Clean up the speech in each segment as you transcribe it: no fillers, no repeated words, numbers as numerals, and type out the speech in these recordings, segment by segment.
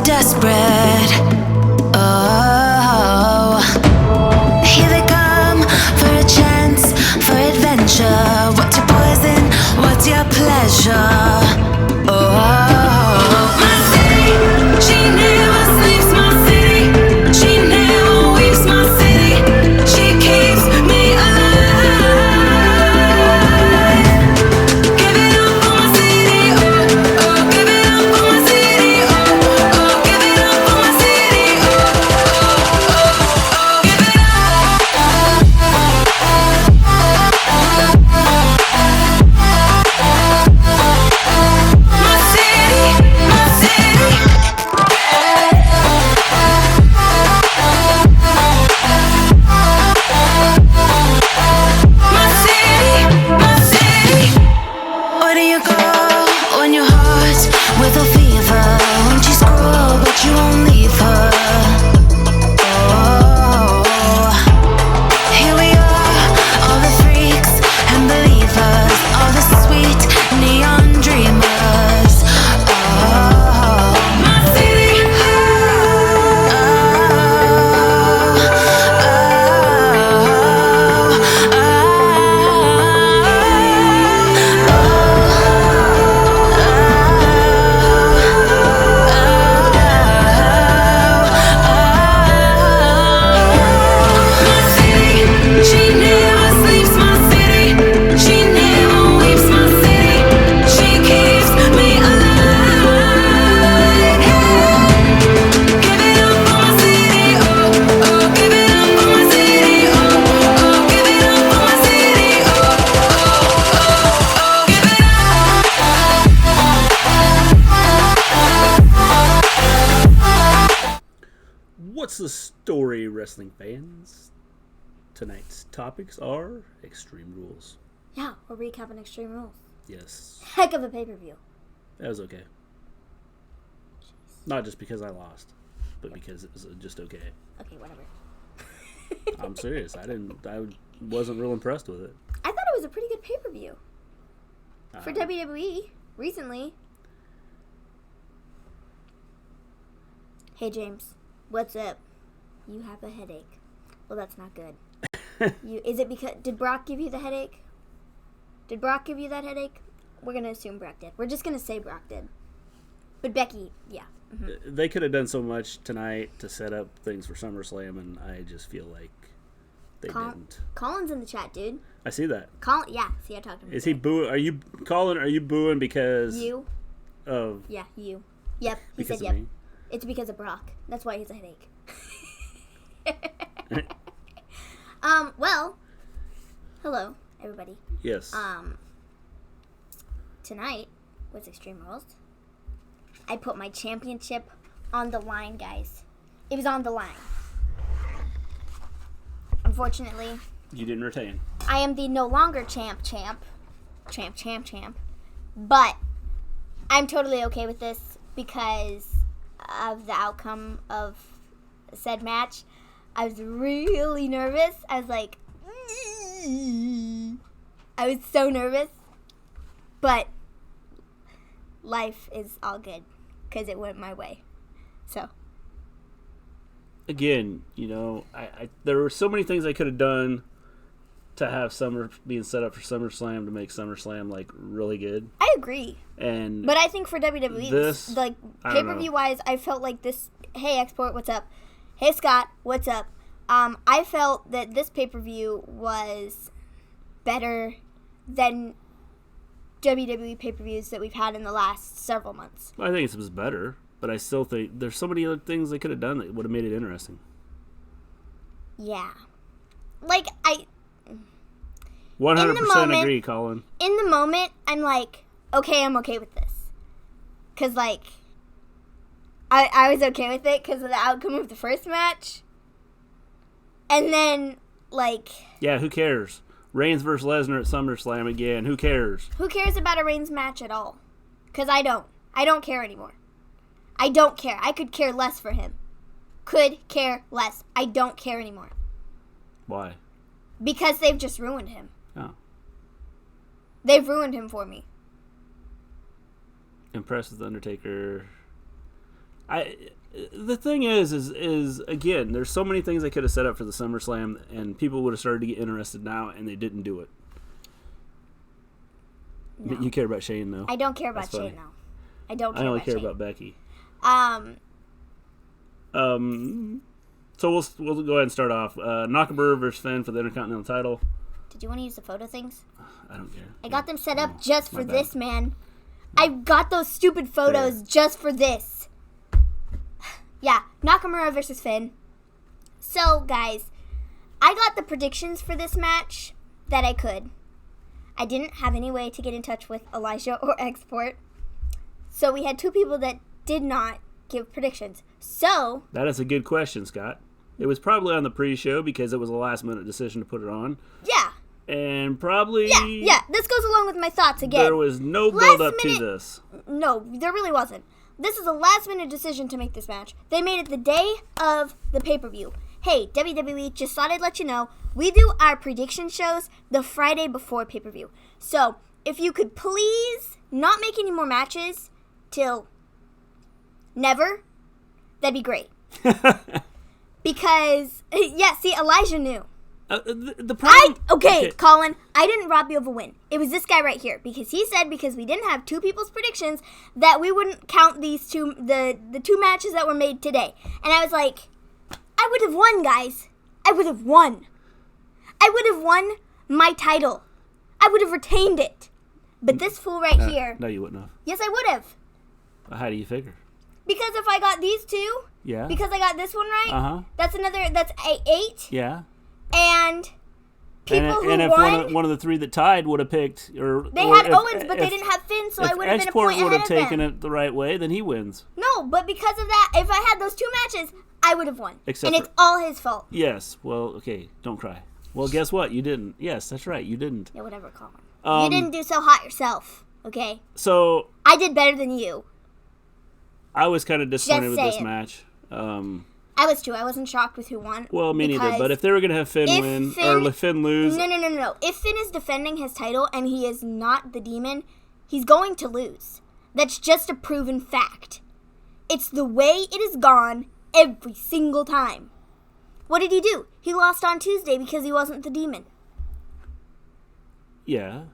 are desperate. Oh, here they come for a chance, for adventure. What's your poison? What's your pleasure? Oh, my city, she never sleeps. My city, she never weeps. My city, she keeps me alive. Give it up for my city, oh, oh. Give it up for my city, oh, oh. Give it up for my city, oh, oh, oh, oh. Give it my city, my city. My city, my city. Where do you go when your heart's with a fever? Won't you scroll, but you won't leave her? Oh, here we are, all the freaks and believers, all the sweet neon dreamers. Oh, my city. She never sleeps, my city. She never weeps, my city. She keeps me alive. Give it up for my city, oh, oh. Give it up for my city, oh, oh. Give it up for my city, oh, oh, oh, oh. Give it What's the story, wrestling fans? Tonight's topics are Extreme Rules. Yeah, we're recapping Extreme Rules. Yes, Heck of a pay-per-view. that was okay. Not just because I lost, but because it was just okay. Okay, whatever. I'm serious. I wasn't real impressed with it. I thought it was a pretty good pay-per-view for Uh, WWE recently. Hey, James. What's up? You have a headache. Well, that's not good. Is it because... Did Brock give you the headache? Did Brock give you that headache? We're going to assume Brock did. We're just going to say Brock did. But Becky, yeah. Mm-hmm. They could have done so much tonight to set up things for SummerSlam, and I just feel like they didn't. Colin's in the chat, dude. I see that. Colin, yeah. See, I talked to him. Is he booing? Are you booing because You? of Yeah, you. Yep. He because said of yep. me? It's because of Brock. That's why he has a headache. Well, hello, everybody. Yes. Tonight was Extreme Rules. I put my championship on the line, guys. It was on the line. Unfortunately, You didn't retain. I am the no longer champ. But I'm totally okay with this because of the outcome of said match. I was really nervous. I was like, I was so nervous. But life is all good because it went my way. So. Again, I there were so many things I could have done to have Summer being set up for SummerSlam to make SummerSlam like really good. I agree. But I think for WWE, this, like I don't pay-per-view know. wise, I felt like this. Hey, Export, what's up? Hey, Scott, what's up? I felt that this pay-per-view was better than WWE pay-per-views that we've had in the last several months. I think it was better, but I still think there's so many other things they could have done that would have made it interesting. Yeah. Like, 100% agree, Colin. in the moment, I'm like, okay, I'm okay with this. Because, like, I was okay with it because of the outcome of the first match. And then, like... Yeah, who cares? Reigns versus Lesnar at SummerSlam again. Who cares? Who cares about a Reigns match at all? Because I don't. I don't care anymore. I don't care. I could care less for him. Could care less. I don't care anymore. Why? Because they've just ruined him. Oh. They've ruined him for me. Impressed with The Undertaker. The thing is again, there's so many things they could have set up for the SummerSlam, and people would have started to get interested now, and they didn't do it. No. You care about Shane, though. I don't care about Shane, though. I don't care I only about care Shane. about Becky. So we'll go ahead and start off. Nakamura versus Finn for the Intercontinental title. Did you want to use the photo things? I don't care. I got them set up just for bad. this, man. I got those stupid photos just for this. Yeah, Nakamura versus Finn. So, guys, I got the predictions for this match that I could. I didn't have any way to get in touch with Elijah or Export. So we had two people that did not give predictions. So... That is a good question, Scott. It was probably on the pre-show because it was a last-minute decision to put it on. Yeah. And probably... Yeah. This goes along with my thoughts again. There was no build-up to this. No, there really wasn't. This is a last-minute decision to make this match. They made it the day of the pay-per-view. Hey, WWE, just thought I'd let you know, we do our prediction shows the Friday before pay-per-view. So, if you could please not make any more matches till never, that'd be great. Because, yeah, see, Elijah knew. The problem... Okay, Colin, I didn't rob you of a win. It was this guy right here. Because he said because we didn't have two people's predictions that we wouldn't count these two, the two matches that were made today. And I was like, I would have won, guys. I would have won. I would have won my title. I would have retained it. But this fool right here... No, you wouldn't have. Yes, I would have. How do you figure? Because if I got these two... Yeah. Because I got this one right... Uh-huh. That's 8. Yeah. And people who and if won... one of the three that tied would have picked... They had Owens, but they didn't have Finn, so I would have been a point ahead of them. If Export would have taken it the right way, then he wins. No, but because of that, if I had those two matches, I would have won. Except and it's all his fault. Yes. Well, okay. Don't cry. Well, guess what? You didn't. Yes, that's right. You didn't. Yeah, whatever, Colin. You didn't do so hot yourself, okay? So... I did better than you. I was kind of disappointed with this match. I was too. I wasn't shocked with who won. Well, me neither. But if they were going to have Finn win, or Finn lose... No. If Finn is defending his title and he is not the demon, he's going to lose. That's just a proven fact. It's the way it has gone every single time. What did he do? He lost on Tuesday because he wasn't the demon. Yeah.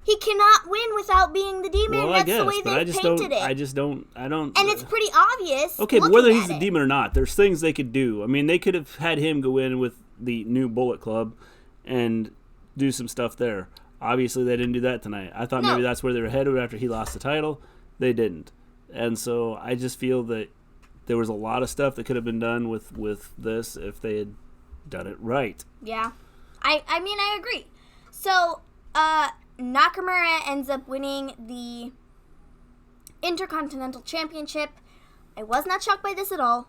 He cannot win without being the demon. Well, That's I guess, the way but they painted it. I don't... And it's pretty obvious. Okay, but whether he's the a demon or not, there's things they could do. I mean, they could have had him go in with the new Bullet Club and do some stuff there. Obviously, they didn't do that tonight. I thought maybe that's where they were headed after he lost the title. They didn't. And so I just feel that there was a lot of stuff that could have been done with this if they had done it right. Yeah. I mean, I agree. So, Nakamura ends up winning the Intercontinental Championship. I was not shocked by this at all.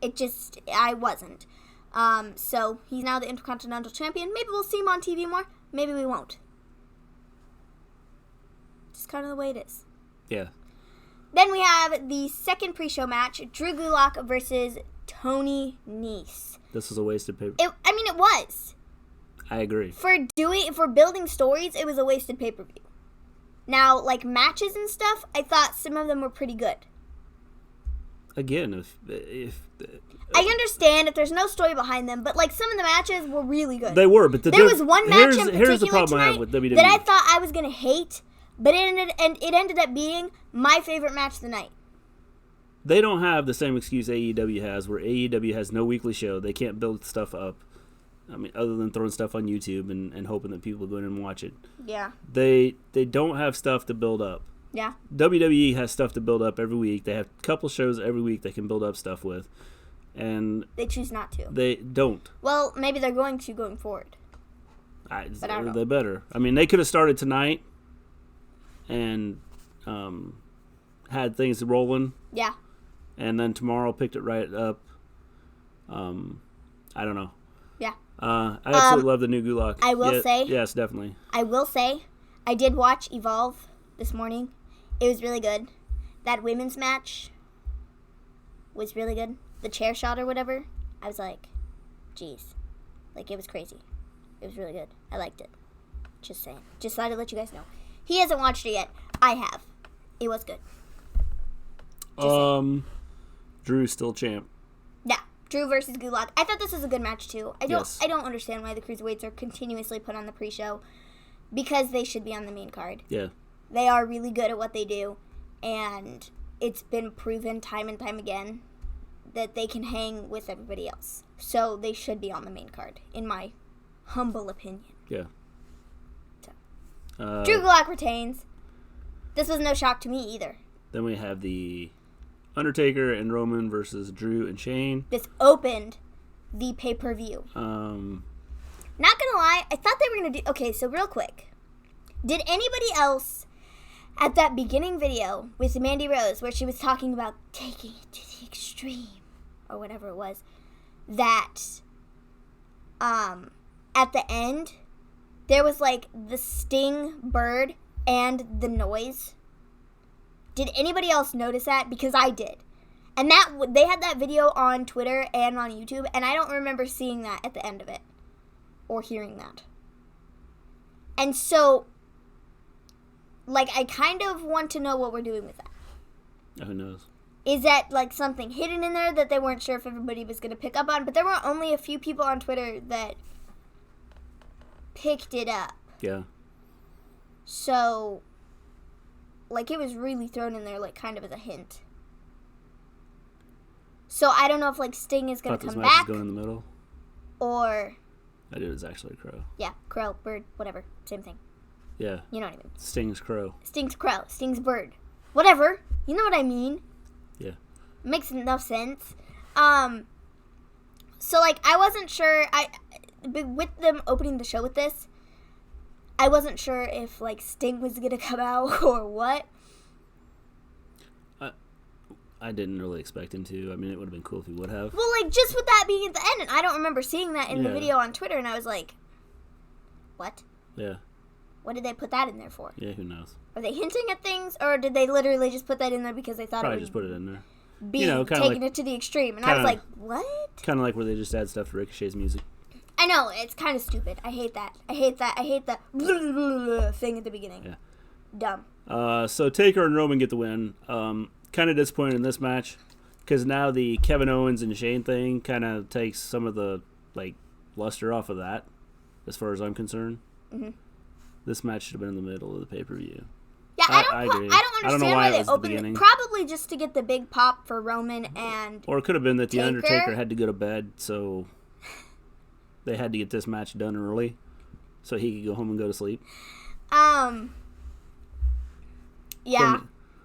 I wasn't. So, he's now the Intercontinental Champion. Maybe we'll see him on TV more. Maybe we won't. Just kind of the way it is. Yeah. Then we have the second pre-show match, Drew Gulak versus Tony Nese. This was a wasted paper. It was. I agree. For building stories, it was a wasted pay-per-view. Now, like matches and stuff, I thought some of them were pretty good. Again, if I understand if there's no story behind them, but like some of the matches were really good. They were, but there was one match in particular here's the problem tonight I have with WWE. that I thought I was gonna hate, but it ended up being my favorite match of the night. They don't have the same excuse AEW has, where AEW has no weekly show. They can't build stuff up. I mean, other than throwing stuff on YouTube and hoping that people go in and watch it. Yeah. They don't have stuff to build up. Yeah. WWE has stuff to build up every week. They have a couple shows every week they can build up stuff with. And they choose not to. They don't. Well, maybe they're going to going forward. But I don't know. They better. I mean, they could have started tonight and had things rolling. Yeah. And then tomorrow picked it right up. I don't know. Yeah. I absolutely love the new Gulak. I will say. Yes, definitely. I will say, I did watch Evolve this morning. It was really good. That women's match was really good. The chair shot or whatever. I was like, geez. Like, it was crazy. It was really good. I liked it. Just saying. Just thought I'd let you guys know. He hasn't watched it yet. I have. It was good. Drew's still champ. Yeah, Drew versus Gulak. I thought this was a good match too. I Yes. don't understand why the cruiserweights are continuously put on the pre-show, because they should be on the main card. Yeah. They are really good at what they do, and it's been proven time and time again that they can hang with everybody else. So they should be on the main card, in my humble opinion. Yeah. Drew Gulak retains. This was no shock to me either. Then we have the Undertaker and Roman versus Drew and Shane. This opened the pay-per-view. Um, Not gonna lie, I thought they were gonna do... Okay, so real quick. Did anybody else at that beginning video with Mandy Rose, where she was talking about taking it to the extreme, or whatever it was, that at the end, there was like the Sting bird and the noise? Did anybody else notice that? Because I did. And that they had that video on Twitter and on YouTube, and I don't remember seeing that at the end of it. Or hearing that. And so, like, I kind of want to know what we're doing with that. who knows? Is that, like, something hidden in there that they weren't sure if everybody was going to pick up on? But there were only a few people on Twitter that picked it up. Yeah. So, like, it was really thrown in there, like, kind of as a hint. So, I don't know if, like, Sting is going to come Thought this match back. was going in the middle. Or, I did. It was actually a crow. yeah, crow, bird, whatever. Same thing. Yeah. You know what I mean. Sting's crow. Sting's crow, Sting's bird. Whatever. You know what I mean. Yeah. Makes enough sense. So, like, I wasn't sure, with them opening the show with this, I wasn't sure if, like, Sting was going to come out or what. I didn't really expect him to. I mean, it would have been cool if he would have. Well, like, just with that being at the end, and I don't remember seeing that in the video on Twitter, and I was like, what? Yeah. What did they put that in there for? Yeah, who knows? Are they hinting at things, or did they literally just put that in there because they thought Probably it just would put it in there. be taking it to the extreme? And I was like, what? Kind of like where they just add stuff to Ricochet's music. I know, it's kind of stupid. I hate that. I hate the thing at the beginning. Yeah. Dumb. So Taker and Roman get the win. Kind of disappointed in this match because now the Kevin Owens and Shane thing kind of takes some of the like luster off of that, as far as I'm concerned. Mm-hmm. This match should have been in the middle of the pay-per-view. Yeah, I agree. I don't understand why they opened it. Probably just to get the big pop for Roman and Or it could have been that the Taker. Undertaker had to go to bed, so they had to get this match done early so he could go home and go to sleep. Yeah.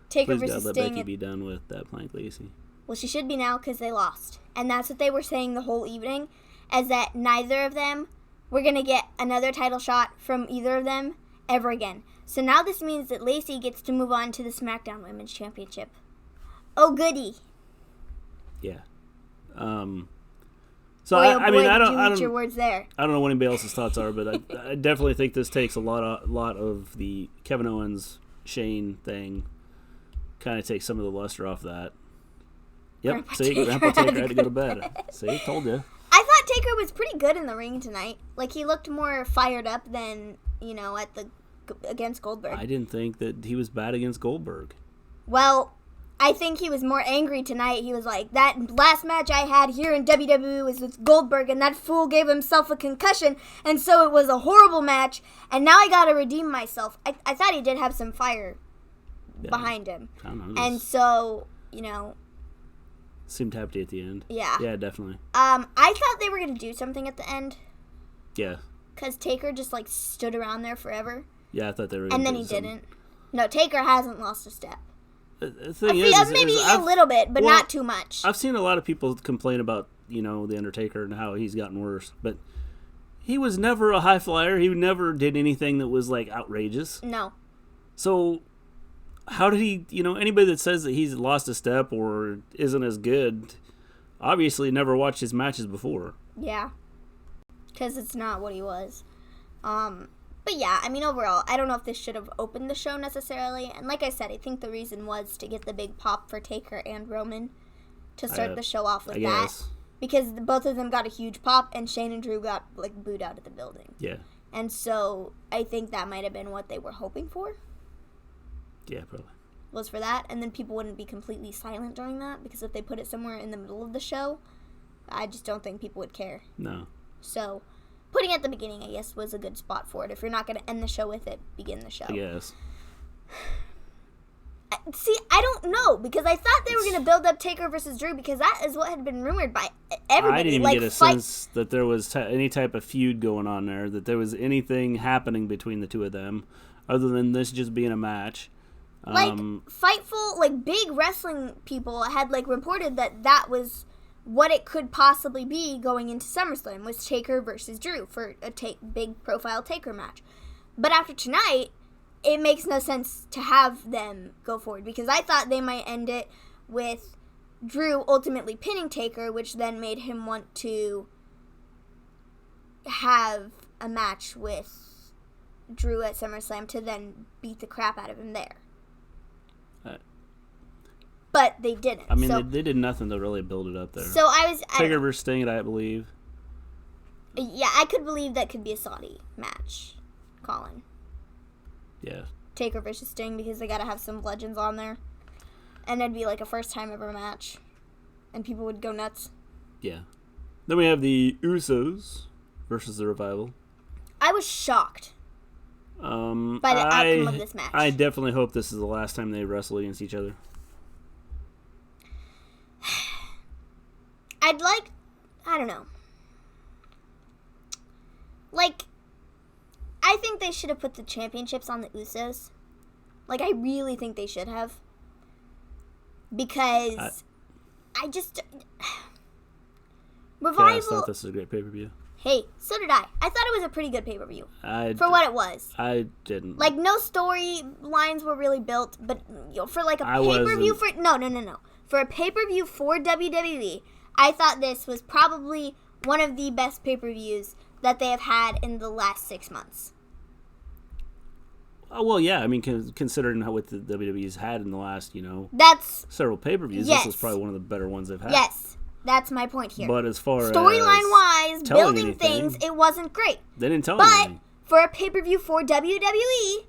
Taker Please God, versus let Sting. Becky be done with that Plank Lacey. Well, she should be now because they lost. And that's what they were saying the whole evening, is that neither of them were going to get another title shot from either of them ever again. So now this means that Lacey gets to move on to the SmackDown Women's Championship. Oh, goody. Yeah. So Boy, I mean, I did don't, you I eat don't, your words there. I don't know what anybody else's thoughts are, but I definitely think this takes a lot of the Kevin Owens Shane thing. Kind of takes some of the luster off that. Yep. Grandpa See, Taker Grandpa Taker had to go to bed. bed. See, told you. I thought Taker was pretty good in the ring tonight. Like, he looked more fired up than, against Goldberg. I didn't think that he was bad against Goldberg. Well, I think he was more angry tonight. He was like, that last match I had here in WWE was with Goldberg, and that fool gave himself a concussion, and so it was a horrible match, and now I gotta redeem myself. I thought he did have some fire behind him. I don't know. And so, Seemed happy at the end. Yeah. Yeah, definitely. I thought they were gonna do something at the end. Yeah. Because Taker just, stood around there forever. Yeah, I thought they were gonna And then do he something. didn't. No, Taker hasn't lost a step. The thing is maybe a little bit, but not too much. I've seen a lot of people complain about, the Undertaker and how he's gotten worse. But he was never a high flyer. He never did anything that was, outrageous. No. So, how did he, anybody that says that he's lost a step or isn't as good, obviously never watched his matches before. Yeah. Because it's not what he was. But yeah, I mean, overall, I don't know if this should have opened the show necessarily. And like I said, I think the reason was to get the big pop for Taker and Roman to start the show off with that. Because both of them got a huge pop, and Shane and Drew got, booed out of the building. Yeah. And so I think that might have been what they were hoping for. Yeah, probably. was for that, and then people wouldn't be completely silent during that, because if they put it somewhere in the middle of the show, I just don't think people would care. No. So, putting it at the beginning, I guess, was a good spot for it. If you're not going to end the show with it, begin the show. Yes. See, I don't know, because I thought they were going to build up Taker versus Drew, because that is what had been rumored by everybody. I didn't even get a sense that there was any type of feud going on there, that there was anything happening between the two of them, other than this just being a match. Fightful, big wrestling people had, reported that was what it could possibly be going into SummerSlam, was Taker versus Drew for a big profile Taker match. But after tonight, it makes no sense to have them go forward, because I thought they might end it with Drew ultimately pinning Taker, which then made him want to have a match with Drew at SummerSlam to then beat the crap out of him there. But they didn't. I mean, they did nothing to really build it up there. So Taker versus Sting, I believe. Yeah, I could believe that could be a Saudi match, Colin. Yeah. Taker versus Sting, because they got to have some legends on there. And it'd be a first time ever match. And people would go nuts. Yeah. Then we have the Usos versus the Revival. I was shocked by the outcome of this match. I definitely hope this is the last time they wrestle against each other. I don't know. I think they should have put the championships on the Usos. I really think they should have. Because I just... Revival... Yeah, I thought this was a great pay-per-view. Hey, so did I. I thought it was a pretty good pay-per-view. For what it was. I didn't. No storylines were really built, but for a pay-per-view for... No. For a pay-per-view for WWE, I thought this was probably one of the best pay-per-views that they have had in the last 6 months. Oh, well, yeah. I mean, considering what the WWE's had in the last, that's several pay-per-views, yes. This was probably one of the better ones they've had. Yes, that's my point here. But as far as storyline-wise, building anything, things, it wasn't great. They didn't tell But anything. for a pay-per-view for WWE,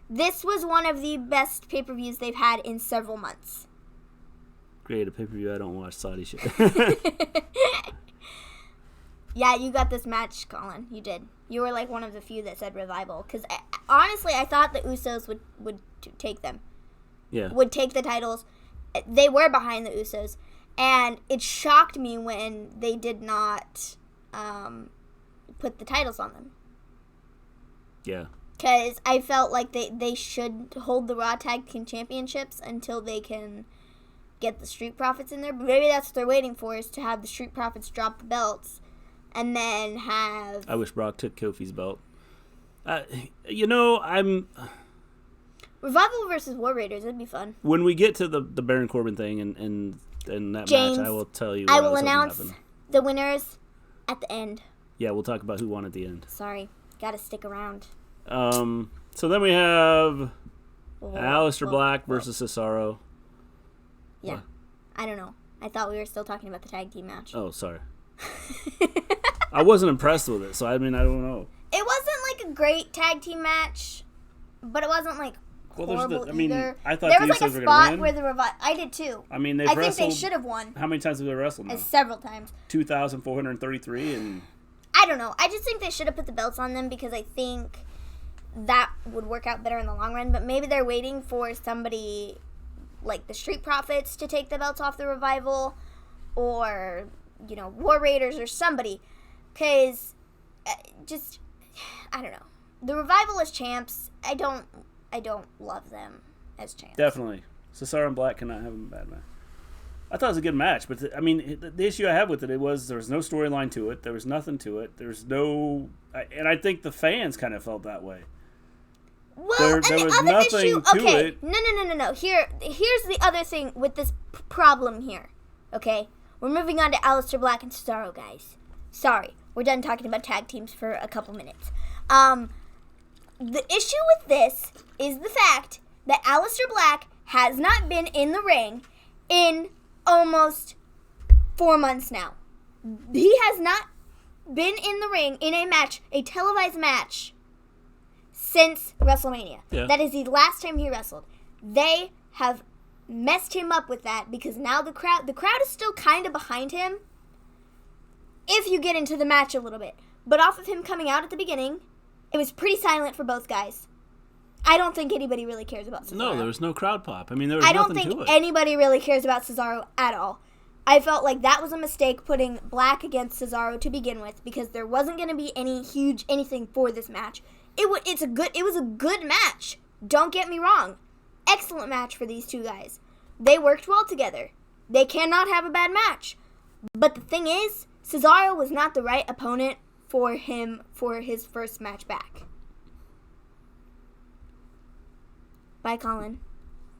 this was one of the best pay-per-views they've had in several months. Great, a pay-per-view. I don't watch Saudi shit. Yeah, you got this match, Colin. You did. You were one of the few that said Revival. Because, honestly, I thought the Usos would take them. Yeah. Would take the titles. They were behind the Usos. And it shocked me when they did not put the titles on them. Yeah. Because I felt like they should hold the Raw Tag Team Championships until they can get the Street Profits in there. But maybe that's what they're waiting for, is to have the Street Profits drop the belts. And then have... I wish Brock took Kofi's belt. I'm... Revival versus War Raiders, it'd be fun. When we get to the Baron Corbin thing and that James, match, I will tell you I what will was announce the winners at the end. Yeah, we'll talk about who won at the end. Sorry. Gotta stick around. So then we have Aleister Black versus Cesaro. Yeah. What? I don't know. I thought we were still talking about the tag team match. Oh, sorry. I wasn't impressed with it, so I don't know. It wasn't a great tag team match, but it wasn't horrible either. I thought there the was Usos a were spot going to where win. the Revival... I did too. I mean, I think they should have won. How many times have they wrestled now? Several times. 2,433 and... I don't know. I just think they should have put the belts on them, because I think that would work out better in the long run. But maybe they're waiting for somebody like the Street Profits to take the belts off the Revival, or War Raiders or somebody, because I don't know. The Revival as champs, I don't love them as champs. Definitely. Cesaro and Black cannot have a bad match. I thought it was a good match, but the issue I have with it was there was no storyline to it. There was nothing to it. There's no... And I think the fans kind of felt that way. Well, there was nothing to it. No. Here's the other thing with this problem here. Okay? We're moving on to Aleister Black and Cesaro, guys. Sorry. We're done talking about tag teams for a couple minutes. The issue with this is the fact that Aleister Black has not been in the ring in almost 4 months now. He has not been in the ring in a match, a televised match, since WrestleMania. Yeah. That is the last time he wrestled. They have messed him up with that because now the crowd is still kind of behind him if you get into the match a little bit. But off of him coming out at the beginning, it was pretty silent for both guys. I don't think anybody really cares about Cesaro. No, there was no crowd pop. I mean, there was I nothing don't to think it. anybody really cares about Cesaro at all. I felt like that was a mistake putting Black against Cesaro to begin with because there wasn't going to be any huge anything for this match. It was a good match. Don't get me wrong. Excellent match for these two guys. They worked well together. They cannot have a bad match. But the thing is, Cesaro was not the right opponent for him for his first match back. Bye, Colin.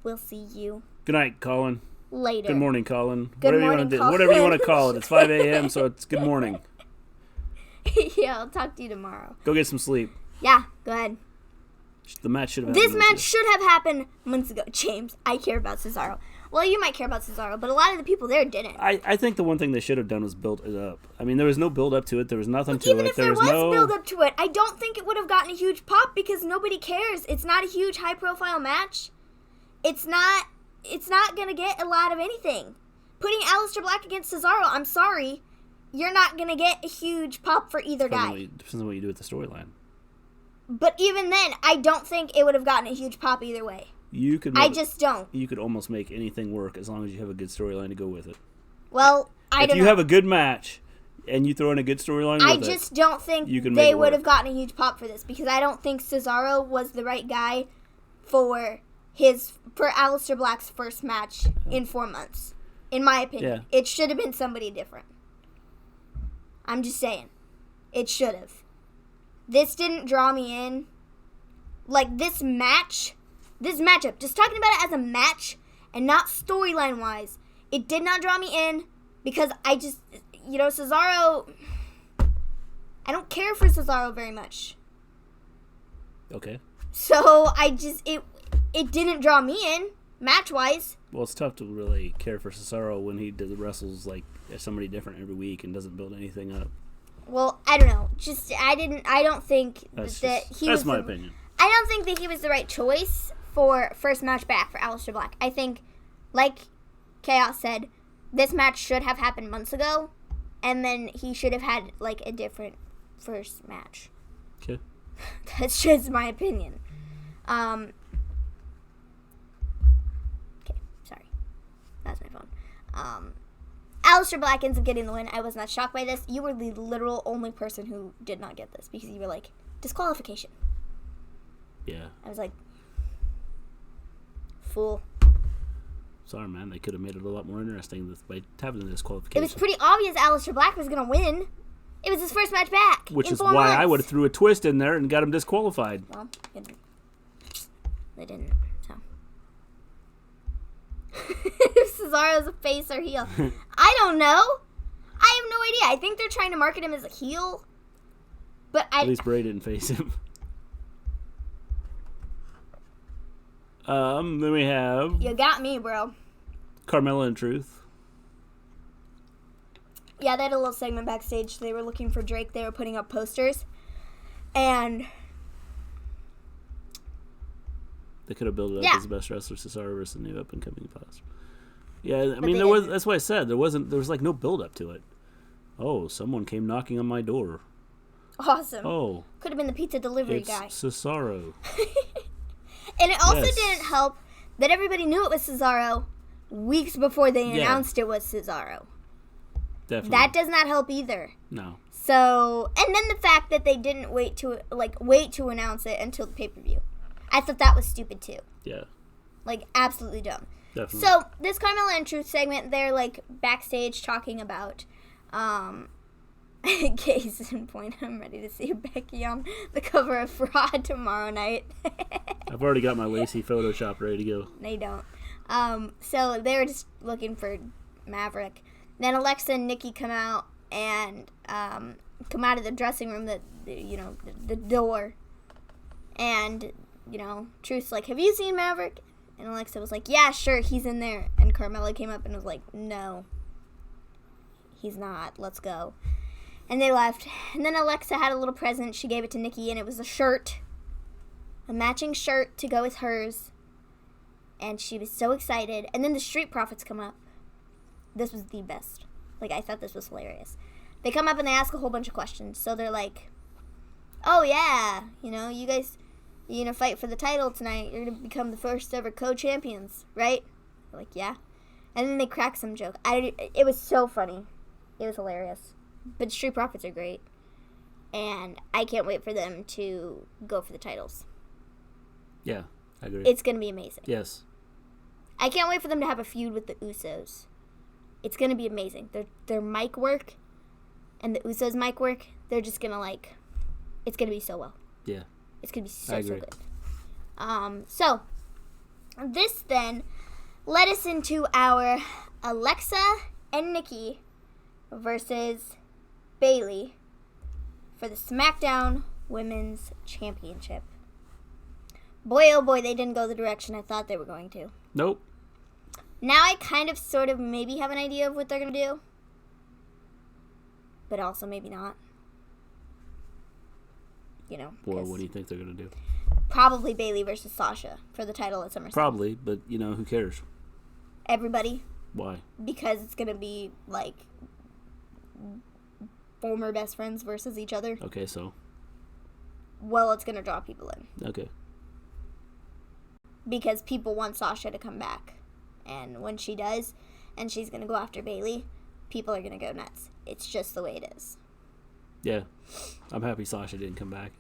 We'll see you Good night, Colin. later. Good morning, Colin. Good Whatever morning, you want to do. Colin. Whatever you want to call it. It's 5 a.m., so it's good morning. Yeah, I'll talk to you tomorrow. Go get some sleep. Yeah, go ahead. The match should have This happened. match should have happened months ago. James, I care about Cesaro. Well, you might care about Cesaro, but a lot of the people there didn't. I think the one thing they should have done was built it up. I mean, there was no build up to it. There was nothing to Even it. if there was build up to it, I don't think it would have gotten a huge pop because nobody cares. It's not a huge high profile match. It's not gonna get a lot of anything. Putting Aleister Black against Cesaro, I'm sorry, you're not gonna get a huge pop for either guy. Depends on what you do with the storyline. But even then, I don't think it would have gotten a huge pop either way. I just don't. You could almost make anything work as long as you have a good storyline to go with it. Well, I don't know. If you have a good match and you throw in a good storyline with it, I just don't think you can make they it would work. have gotten a huge pop for this because I don't think Cesaro was the right guy for Aleister Black's first match in 4 months. In my opinion, it should have been somebody different. I'm just saying, it should have. This didn't draw me in. Like this matchup, just talking about it as a match and not storyline wise, it did not draw me in because I just, Cesaro. I don't care for Cesaro very much. Okay. So it didn't draw me in match-wise. Well, it's tough to really care for Cesaro when he wrestles like somebody different every week and doesn't build anything up. Well, I don't know. I don't think That's my opinion. I don't think that he was the right choice for first match back for Aleister Black. I think, like Chaos said, this match should have happened months ago, and then he should have had like a different first match. Okay. That's just my opinion. Okay, sorry. That's my phone. Aleister Black ends up getting the win. I was not shocked by this. You were the literal only person who did not get this because you were like, disqualification. Yeah. I was like, fool. Sorry, man. They could have made it a lot more interesting by having the disqualification. It was pretty obvious Aleister Black was going to win. It was his first match back. Which in is 4 why months. I would have threw a twist in there and got him disqualified. Well, they didn't. So. If Cesaro's a face or heel. I don't know. I have no idea. I think they're trying to market him as a heel. But At least Bray didn't face him. Then we have You got me, bro. Carmella Truth. Yeah, they had a little segment backstage. They were looking for Drake. They were putting up posters. And They could have built it up as the best wrestler, Cesaro versus the new up and coming boss. Yeah, I mean they didn't. that's why I said there was like no build up to it. Oh, someone came knocking on my door. awesome. Oh, Could have been the pizza delivery it's guy. Cesaro. And it also Yes. didn't help that everybody knew it was Cesaro weeks before they Yeah. announced it was Cesaro. Definitely. That does not help either. No. So, and then the fact that they didn't wait to announce it until the pay-per-view. I thought that was stupid too. Yeah. Like, absolutely dumb. Definitely. So, this Carmella and Truth segment, they're, like, backstage talking about, case in point, I'm ready to see Becky on the cover of Raw tomorrow night. I've already got my Lacey Photoshop ready to go. They don't. So, they were just looking for Maverick. Then Alexa and Nikki come out and come out of the dressing room, the door. And, Truth's like, have you seen Maverick? And Alexa was like, yeah, sure, he's in there. And Carmella came up and was like, no, he's not. Let's go. And they left. And then Alexa had a little present. She gave it to Nikki, and it was a shirt. A matching shirt to go with hers. and she was so excited. And then the Street Profits come up. This was the best. Like, I thought this was hilarious. They come up and they ask a whole bunch of questions. So they're like, oh, yeah, you guys, you're going to fight for the title tonight. You're going to become the first ever co-champions, right? They're like, yeah. And then they crack some joke. It was so funny. It was hilarious. But Street Profits are great. And I can't wait for them to go for the titles. Yeah, I agree. It's going to be amazing. Yes. I can't wait for them to have a feud with the Usos. It's going to be amazing. Their mic work and the Usos mic work, they're just going to it's going to be so well. Yeah. It's going to be so good. So, this then led us into our Alexa and Nikki versus Bayley for the SmackDown Women's Championship. Boy, oh boy, they didn't go the direction I thought they were going to. Nope. Now I kind of sort of maybe have an idea of what they're going to do. But also maybe not. Well, what do you think they're going to do? Probably Bayley versus Sasha for the title at SummerSlam. Probably, but, who cares? Everybody. Why? Because it's going to be, former best friends versus each other. Okay, so? Well, it's going to draw people in. Okay. Because people want Sasha to come back. And when she does, and she's going to go after Bayley, people are going to go nuts. It's just the way it is. Yeah. I'm happy Sasha didn't come back.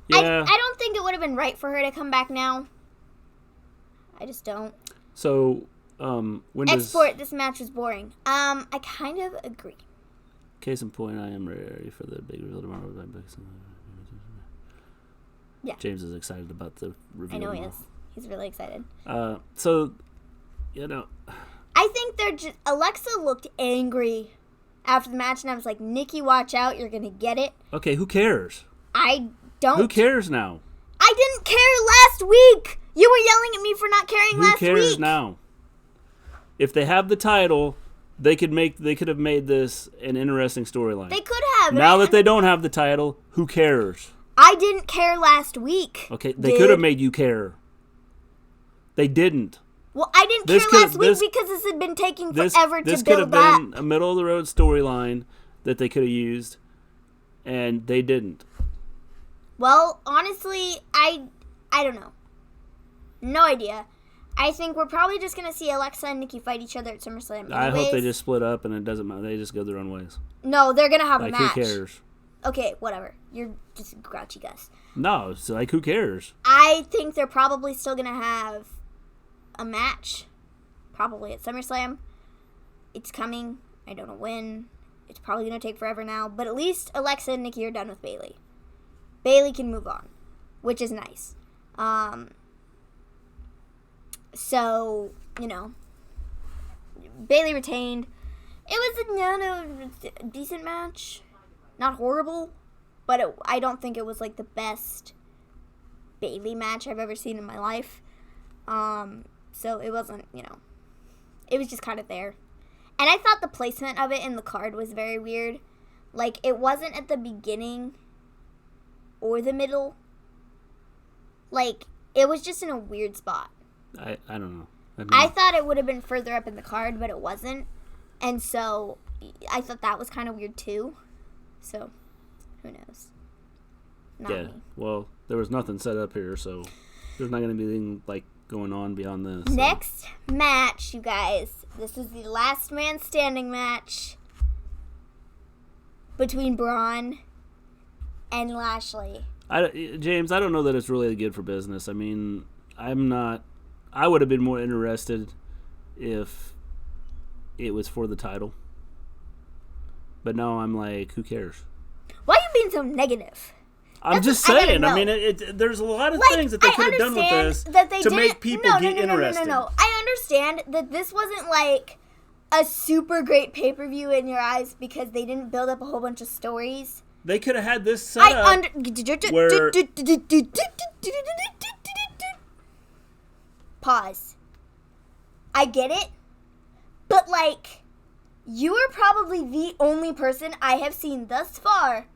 Yeah. I don't think it would have been right for her to come back now. I just don't. So, when does... Export, this match was boring. I kind of agree. Case in point, I am ready for the big reveal tomorrow. Yeah. James is excited about the reveal. I know tomorrow. he is. He's really excited. So, I think they're just... Alexa looked angry after the match, and I was like, Nikki, watch out. You're going to get it. Okay, who cares? I don't. Who cares now? I didn't care last week. You were yelling at me for not caring last week. Who cares now? If they have the title, they could have made this an interesting storyline. They could have. Now that they don't have the title, who cares? I didn't care last week. Okay, they could have made you care. They didn't. Well, I didn't care last week because this had been taking forever to build up. This could have been a middle-of-the-road storyline that they could have used, and they didn't. Well, honestly, I don't know. No idea. I think we're probably just going to see Alexa and Nikki fight each other at SummerSlam anyways. I hope they just split up and it doesn't matter. They just go their own ways. No, they're going to have a match. Who cares? Okay, whatever. You're just grouchy Gus. No, it's who cares? I think they're probably still going to have a match. Probably at SummerSlam. It's coming. I don't know when. It's probably going to take forever now. But at least Alexa and Nikki are done with Bayley. Bayley can move on, which is nice. So, Bayley retained. It was a decent match. Not horrible, but I don't think it was the best Bayley match I've ever seen in my life. So it wasn't, it was just kind of there. And I thought the placement of it in the card was very weird. It wasn't at the beginning or the middle. It was just in a weird spot. I don't know. I thought it would have been further up in the card, but it wasn't. And so I thought that was kind of weird too. So who knows? Not me. Well, there was nothing set up here, so there's not going to be anything going on beyond this. So. Next match, you guys. This is the last man standing match between Braun and Lashley. James, I don't know that it's really good for business. I mean, I would have been more interested if it was for the title. But now I'm who cares? Why are you being so negative? I'm just saying. I mean, there's a lot of things that they could have done with this to make people get interested. No. I understand that this wasn't a super great pay-per-view in your eyes because they didn't build up a whole bunch of stories. They could have had this set up where... Pause. I get it, but you are probably the only person I have seen thus far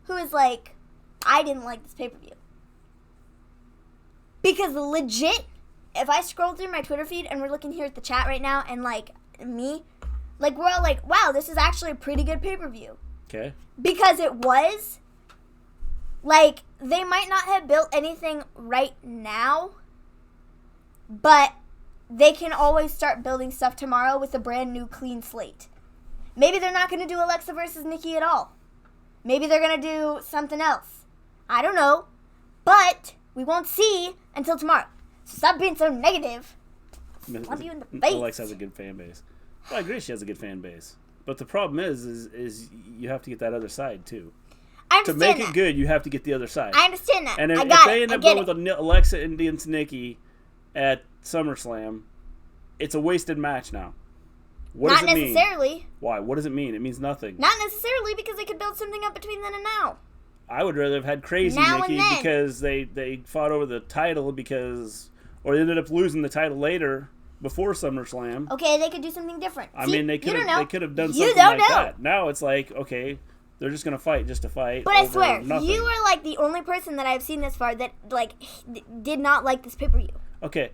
who is I didn't like this pay-per-view. Because legit, if I scroll through my Twitter feed and we're looking here at the chat right now and, like, me, like, we're all like, wow, this is actually a pretty good pay-per-view. Okay. Because it was, like, they might not have built anything right now, but they can always start building stuff tomorrow with a brand new clean slate. Maybe they're not going to do Alexa versus Nikki at all. Maybe they're going to do something else. I don't know. But we won't see until tomorrow. So stop being so negative. Slap you in the face. Alexa has a good fan base. Well, I agree she has a good fan base. But the problem is you have to get that other side, too. I To understand make that. it good, you have to get the other side. I understand that. And if, I got they it. end I up get going it. with Alexa against Nikki at SummerSlam, it's a wasted match now. What Not does it mean? necessarily. Why? What does it mean? It means nothing. Not necessarily, because they could build something up between then and now. I would rather have had Crazy Now Nikki and then. because they fought over the title or they ended up losing the title later before SummerSlam. Okay, they could do something different. I See, mean, they you could don't know. have done You something don't like know. that. Now it's like, okay, they're just gonna fight just to fight. But I over swear, nothing. you are like the only person that I've seen this far that like did not like this pay-per-view. Okay,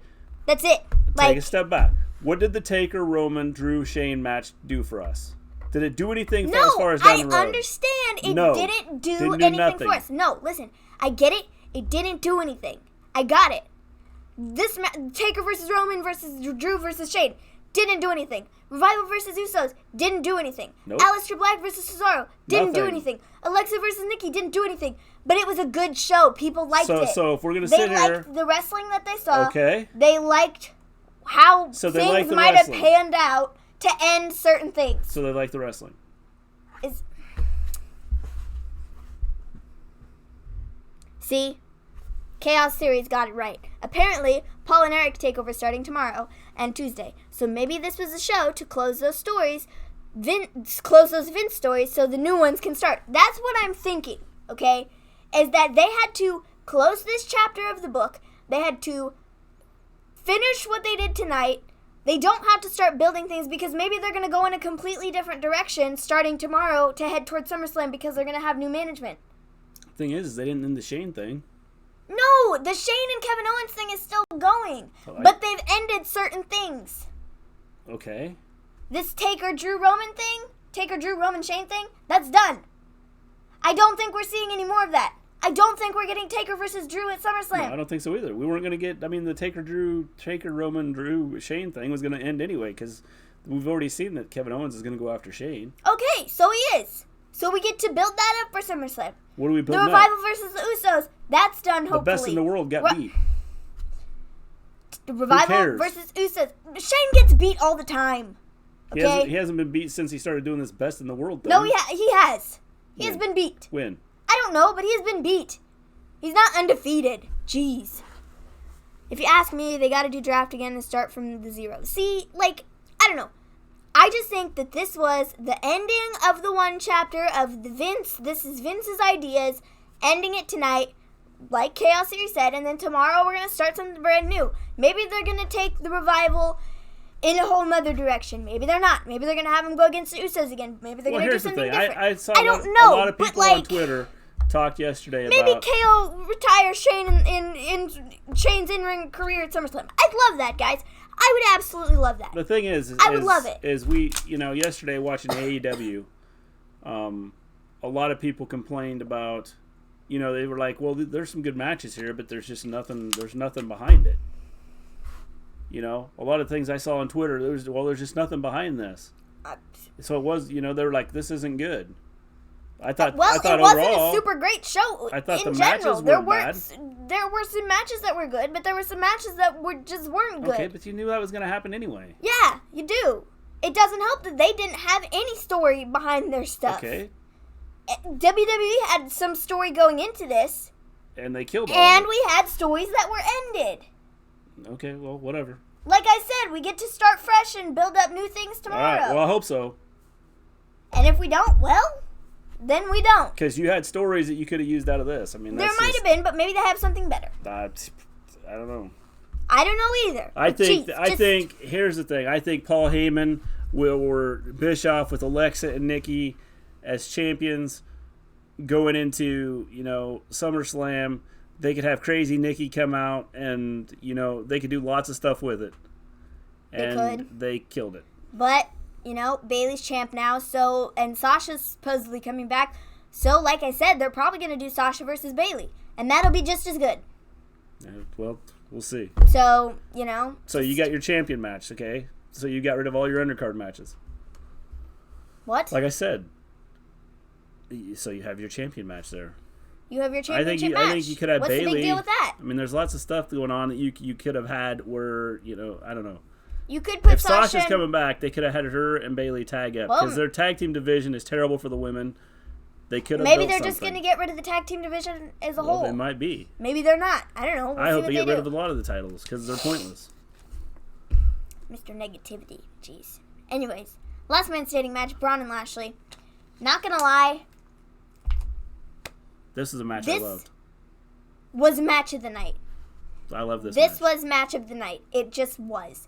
That's it. take Like, a step back. What did the Taker, Roman, Drew, Shane match do for us? Did it do anything no, as far as down I the road? understand it No, didn't do didn't do anything nothing. for us. No, listen, I get it. It didn't do anything. I got it. This Taker versus Roman versus Drew versus Shane didn't do anything. Revival versus Usos didn't do anything. Nope. Aleister Black versus Cesaro didn't do Nothing. anything. Alexa versus Nikki didn't do anything. But it was a good show. People liked it. So if we're gonna They sit liked here, the wrestling that they saw. okay, They liked how So they liked things the might have wrestling. panned out to end certain things. so they like the wrestling. Is See? Chaos Series got it right. Apparently, Paul and Eric takeover starting tomorrow and Tuesday. So maybe this was a show to close those stories, close those Vince stories so the new ones can start. That's what I'm thinking, okay? Is that they had to close this chapter of the book. They had to finish what they did tonight. They don't have to start building things because maybe they're going to go in a completely different direction starting tomorrow to head towards SummerSlam because they're going to have new management. Thing is, they didn't end the Shane thing. No, the Shane and Kevin Owens thing is still going. Oh, But they've ended certain things. Okay. This Taker Drew Roman thing, Taker Drew Roman Shane thing, that's done. I don't think we're seeing any more of that. I don't think we're getting Taker versus Drew at No, SummerSlam. I don't think so either. We weren't going to get. I mean, the Taker Roman Drew Shane thing was going to end anyway because we've already seen that Kevin Owens is going to go after Shane. Okay, so he is. So we get to build that up for SummerSlam. What are we The building Revival up? versus the Usos, that's done The hopefully. best in the world got Ru- beat. The Revival cares? versus Usos. Shane gets beat all the time. Okay? He hasn't been beat since he started doing this best in the world thing. No, he has. He has When? been beat. When? I don't know, but he has been beat. He's not undefeated. Jeez. If you ask me, they got to do draft again and start from the zero. See, like, I don't know. I just think that this was the ending of the one chapter of the Vince. This is Vince's ideas. Ending it tonight, like Chaos Theory said, and then tomorrow we're going to start something brand new. Maybe they're going to take the Revival in a whole nother direction. Maybe they're not. Maybe they're going to have them go against the Usos again. Maybe they're Well, going to do here's the something thing. different. I saw I don't know, a lot of but, people on like, Twitter talked yesterday maybe about. KO retires Shane in Shane's in-ring career at SummerSlam. I'd love that, guys. I would absolutely love that. The thing is I would love it. Is we, yesterday watching AEW, a lot of people complained about, they were like, well, there's some good matches here, but there's just nothing. There's nothing behind it. A lot of things I saw on Twitter, there's just nothing behind this. So it was, they were like, this isn't good. I thought it wasn't overall, a super great show. I thought in the general. matches there weren't bad. There were some matches that were good, but there were some matches that weren't good. Okay, but you knew that was going to happen anyway. Yeah, you do. It doesn't help that they didn't have any story behind their stuff. Okay. WWE had some story going into this, And they killed all and of we had stories that were ended. it. Okay, well, whatever. Like I said, we get to start fresh and build up new things All tomorrow. right, well, I hope so. And if we don't, well, then we don't. Because you had stories that you could have used out of this. I mean, There that's might have been, but maybe they have something better. I don't know. I don't know either. I But think. geez, I think. Here's the thing. I think Paul Heyman or Bischoff with Alexa and Nikki as champions going into SummerSlam. They could have crazy Nikki come out, and they could do lots of stuff with it. And they killed it. But Bayley's champ now, and Sasha's supposedly coming back. So, like I said, they're probably going to do Sasha versus Bayley, and that'll be just as good. Well, we'll see. So, So you got your champion match, okay? So you got rid of all your undercard matches. What? Like I said. So you have your champion match there. You have your championship match. I think you could have Bayley. What's the big deal with that? I mean, there's lots of stuff going on that you could have had where, I don't know. You could put if Sasha's coming back, they could have had her and Bayley tag up. Because their tag team division is terrible for the women. They could have Maybe they're just going to get rid of the tag team division as a whole. They might be. Maybe they're not. I don't know. I hope they get rid of a lot of the titles because they're pointless. Mr. Negativity. Jeez. Anyways, last man standing match, Braun and Lashley. Not going to lie. This is a match I loved. Was match of the night. I love this match. This was match of the night. It just was.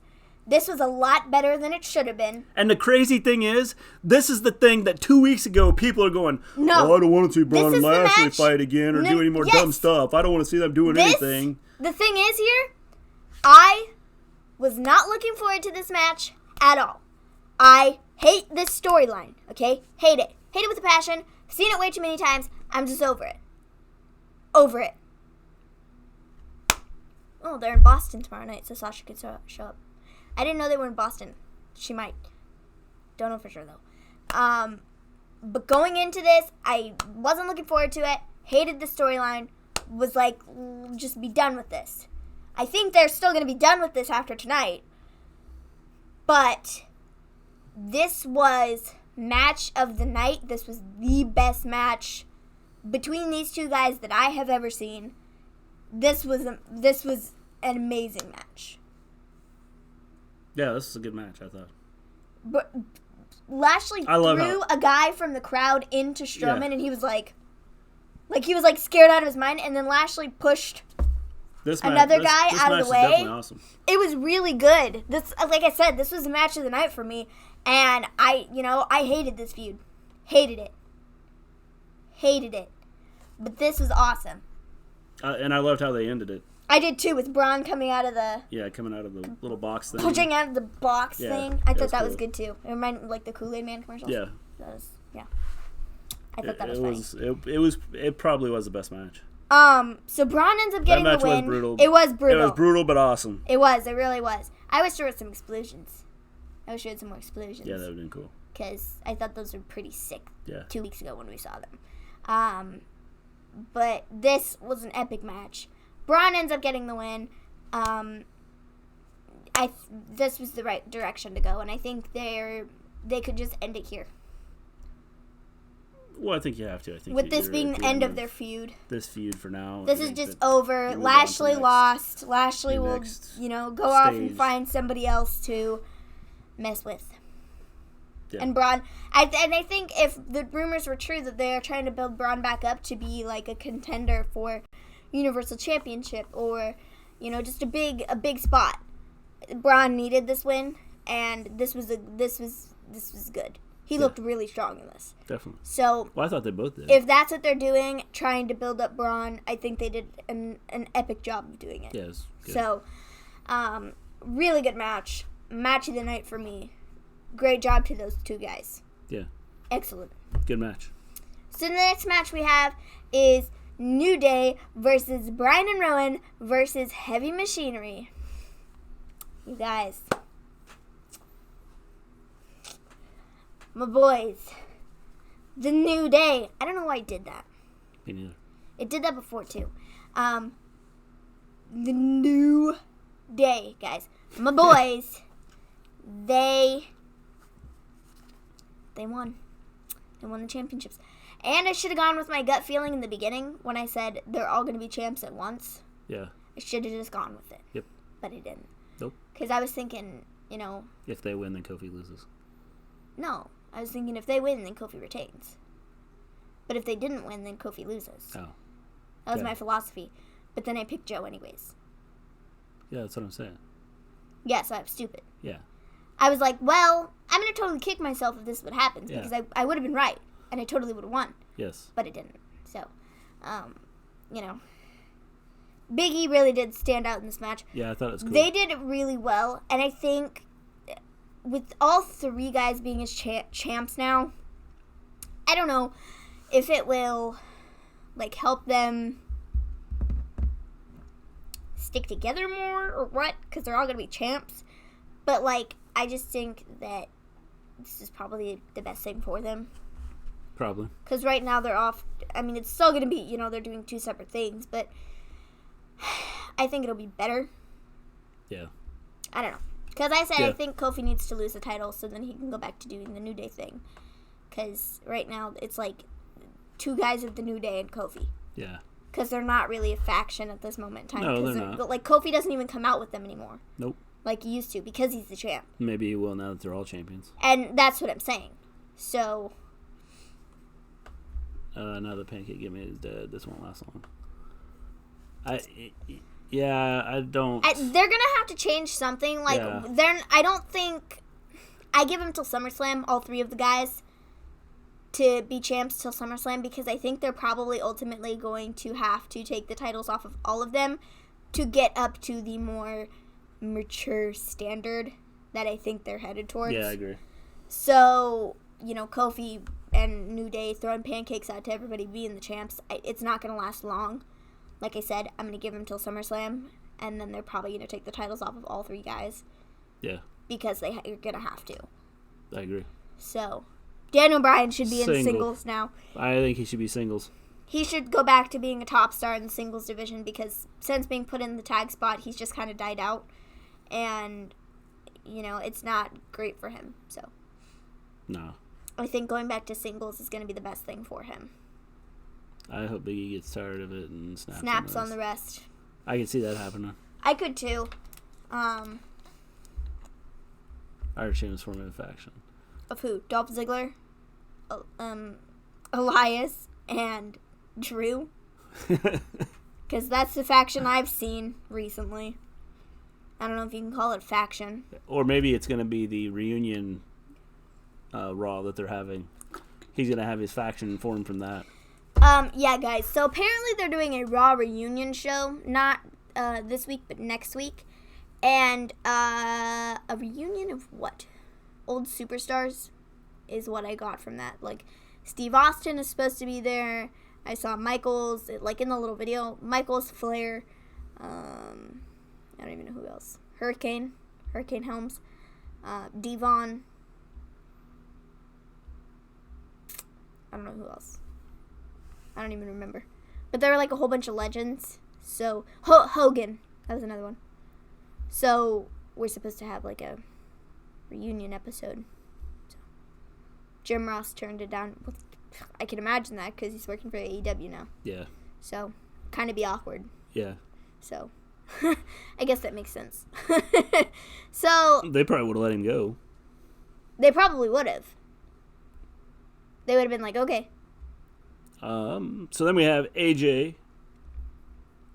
This was a lot better than it should have been. And the crazy thing is, this is the thing that 2 weeks ago people are going, no, I don't want to see Braun and Lashley fight again or do any more dumb stuff. I don't want to see them doing anything. The thing is here, I was not looking forward to this match at all. I hate this storyline, okay? Hate it. Hate it with a passion. Seen it way too many times. I'm just over it. Over it. Oh, they're in Boston tomorrow night, so Sasha could show up. I didn't know they were in Boston. She might. Don't know for sure, though. But going into this, I wasn't looking forward to it. Hated the storyline. Was like, just be done with this. I think they're still going to be done with this after tonight. But this was match of the night. This was the best match between these two guys that I have ever seen. This was an amazing match. Yeah, this was a good match, I thought. But Lashley threw a guy from the crowd into Strowman, and he was like he was like scared out of his mind, and then Lashley pushed another guy out of the way. Definitely awesome. It was really good. This, like I said, this was the match of the night for me, and I hated this feud, hated it, but this was awesome. And I loved how they ended it. I did too, with Braun coming out of the... Yeah, coming out of the little box thing. Pushing out of the box thing. I thought that was good too. It reminded me of like the Kool-Aid Man commercials. Yeah. I thought that was funny. It probably was the best match. So Braun ends up getting the win. That match was brutal. It was brutal. It was brutal, but awesome. It really was. I wish there were some explosions. I wish we had some more explosions. Yeah, that would have been cool. Because I thought those were pretty sick 2 weeks ago when we saw them. But this was an epic match. Braun ends up getting the win. This was the right direction to go, and I think they could just end it here. Well, I think you have to. I think with this being the end of their feud. This feud for now. This is just over. Lashley lost. Lashley will, go off and find somebody else to mess with. Yeah. And Braun, I think if the rumors were true that they are trying to build Braun back up to be like a contender for Universal Championship or, just a big spot. Braun needed this win, and this was good. He looked really strong in this. Definitely. So, I thought they both did. If that's what they're doing, trying to build up Braun, I think they did an epic job of doing it. Yes. Yeah, so, really good match. Match of the night for me. Great job to those two guys. Yeah. Excellent. Good match. So the next match we have is New Day versus Bryan and Rowan versus Heavy Machinery. You guys. My boys. The New Day. I don't know why it did that. Me neither. It did that before too. The New Day, guys. My boys. They won. They won the championships. And I should have gone with my gut feeling in the beginning when I said they're all going to be champs at once. Yeah. I should have just gone with it. Yep. But I didn't. Nope. Because I was thinking, if they win, then Kofi loses. No. I was thinking if they win, then Kofi retains. But if they didn't win, then Kofi loses. Oh. That was my philosophy. But then I picked Joe anyways. Yeah, that's what I'm saying. Yeah, so I was stupid. Yeah. I was like, well, I'm going to totally kick myself if this would happen. Because I would have been right. And I totally would have won. Yes. But it didn't. So, Big E really did stand out in this match. Yeah, I thought it was cool. They did it really well, and I think with all three guys being his champs now, I don't know if it will, like, help them stick together more or what, because they're all going to be champs. But, like, I just think that this is probably the best thing for them. Probably. Because right now they're off. I mean, it's still going to be, you know, they're doing two separate things, but I think it'll be better. Yeah. I don't know. Because I said Yeah. I think Kofi needs to lose the title so then he can go back to doing the New Day thing. Because right now it's like two guys of the New Day and Kofi. Yeah. Because they're not really a faction at this moment in time. No, they're not. But, like, Kofi doesn't even come out with them anymore. Nope. Like he used to because he's the champ. Maybe he will now that they're all champions. And that's what I'm saying. So... Now the pancake gimmick is dead. This won't last long. I don't. They're gonna have to change something. Like, I don't think. I give them till SummerSlam, all three of the guys, to be champs till SummerSlam, because I think they're probably ultimately going to have to take the titles off of all of them to get up to the more mature standard that I think they're headed towards. Yeah, I agree. So, you know, Kofi and New Day throwing pancakes out to everybody being the champs, it's not going to last long. Like I said, I'm going to give them till SummerSlam, and then they're probably going to take the titles off of all three guys. Yeah. Because you're going to have to. I agree. So, Daniel Bryan should be in singles now. I think he should be singles. He should go back to being a top star in the singles division, because since being put in the tag spot, he's just kind of died out. And, you know, it's not great for him. So, No. I think going back to singles is going to be the best thing for him. I hope Big E gets tired of it and snaps on the rest. I can see that happening. I could too. Our champions forming a faction. Of who? Dolph Ziggler, Elias, and Drew. Because that's the faction I've seen recently. I don't know if you can call it faction. Or maybe it's going to be the reunion Raw that they're having. He's going to have his faction formed from that. Yeah, guys. So apparently they're doing a Raw reunion show. Not this week, but next week. And a reunion of what? Old superstars is what I got from that. Like, Steve Austin is supposed to be there. I saw Michaels, like in the little video. Michaels, Flair. I don't even know who else. Hurricane Helms. Devon. I don't know who else. I don't even remember. But there were like a whole bunch of legends. So, Hogan. That was another one. So, we're supposed to have like a reunion episode. So, Jim Ross turned it down. I can imagine that because he's working for AEW now. Yeah. So, kind of be awkward. Yeah. So, I guess that makes sense. So, they probably would have let him go. They probably would have. They would have been like, okay. So then we have AJ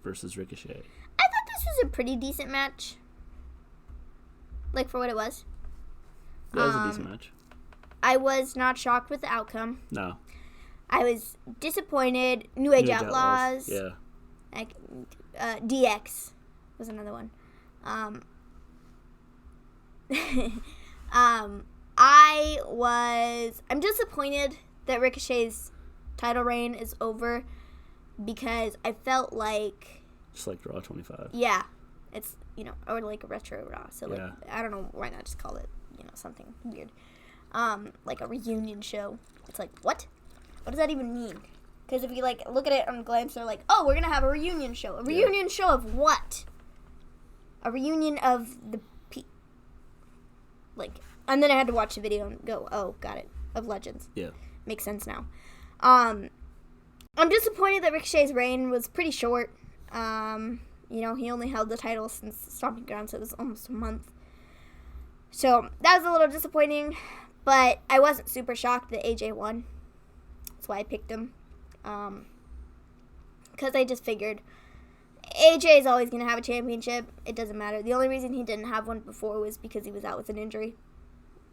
versus Ricochet. I thought this was a pretty decent match. Like, for what it was. Yeah, it was a decent match. I was not shocked with the outcome. No. I was disappointed. New Age Outlaws. Yeah. DX was another one. I'm disappointed that Ricochet's title reign is over because I felt like... Just like Raw 25. Yeah. It's, you know, or like a retro Raw. So, like, yeah. I don't know why not just call it, you know, something weird. Like a reunion show. It's like, what? What does that even mean? Because if you, like, look at it on a glance, they're like, oh, we're going to have a reunion show. A reunion show of what? A reunion of the... Like, and then I had to watch the video and go, oh, got it. Of Legends. Yeah. Makes sense now. I'm disappointed that Ricochet's reign was pretty short. You know, he only held the title since Stomping Ground, so it was almost a month. So, that was a little disappointing, but I wasn't super shocked that AJ won. That's why I picked him. Because I just figured AJ is always going to have a championship. It doesn't matter. The only reason he didn't have one before was because he was out with an injury.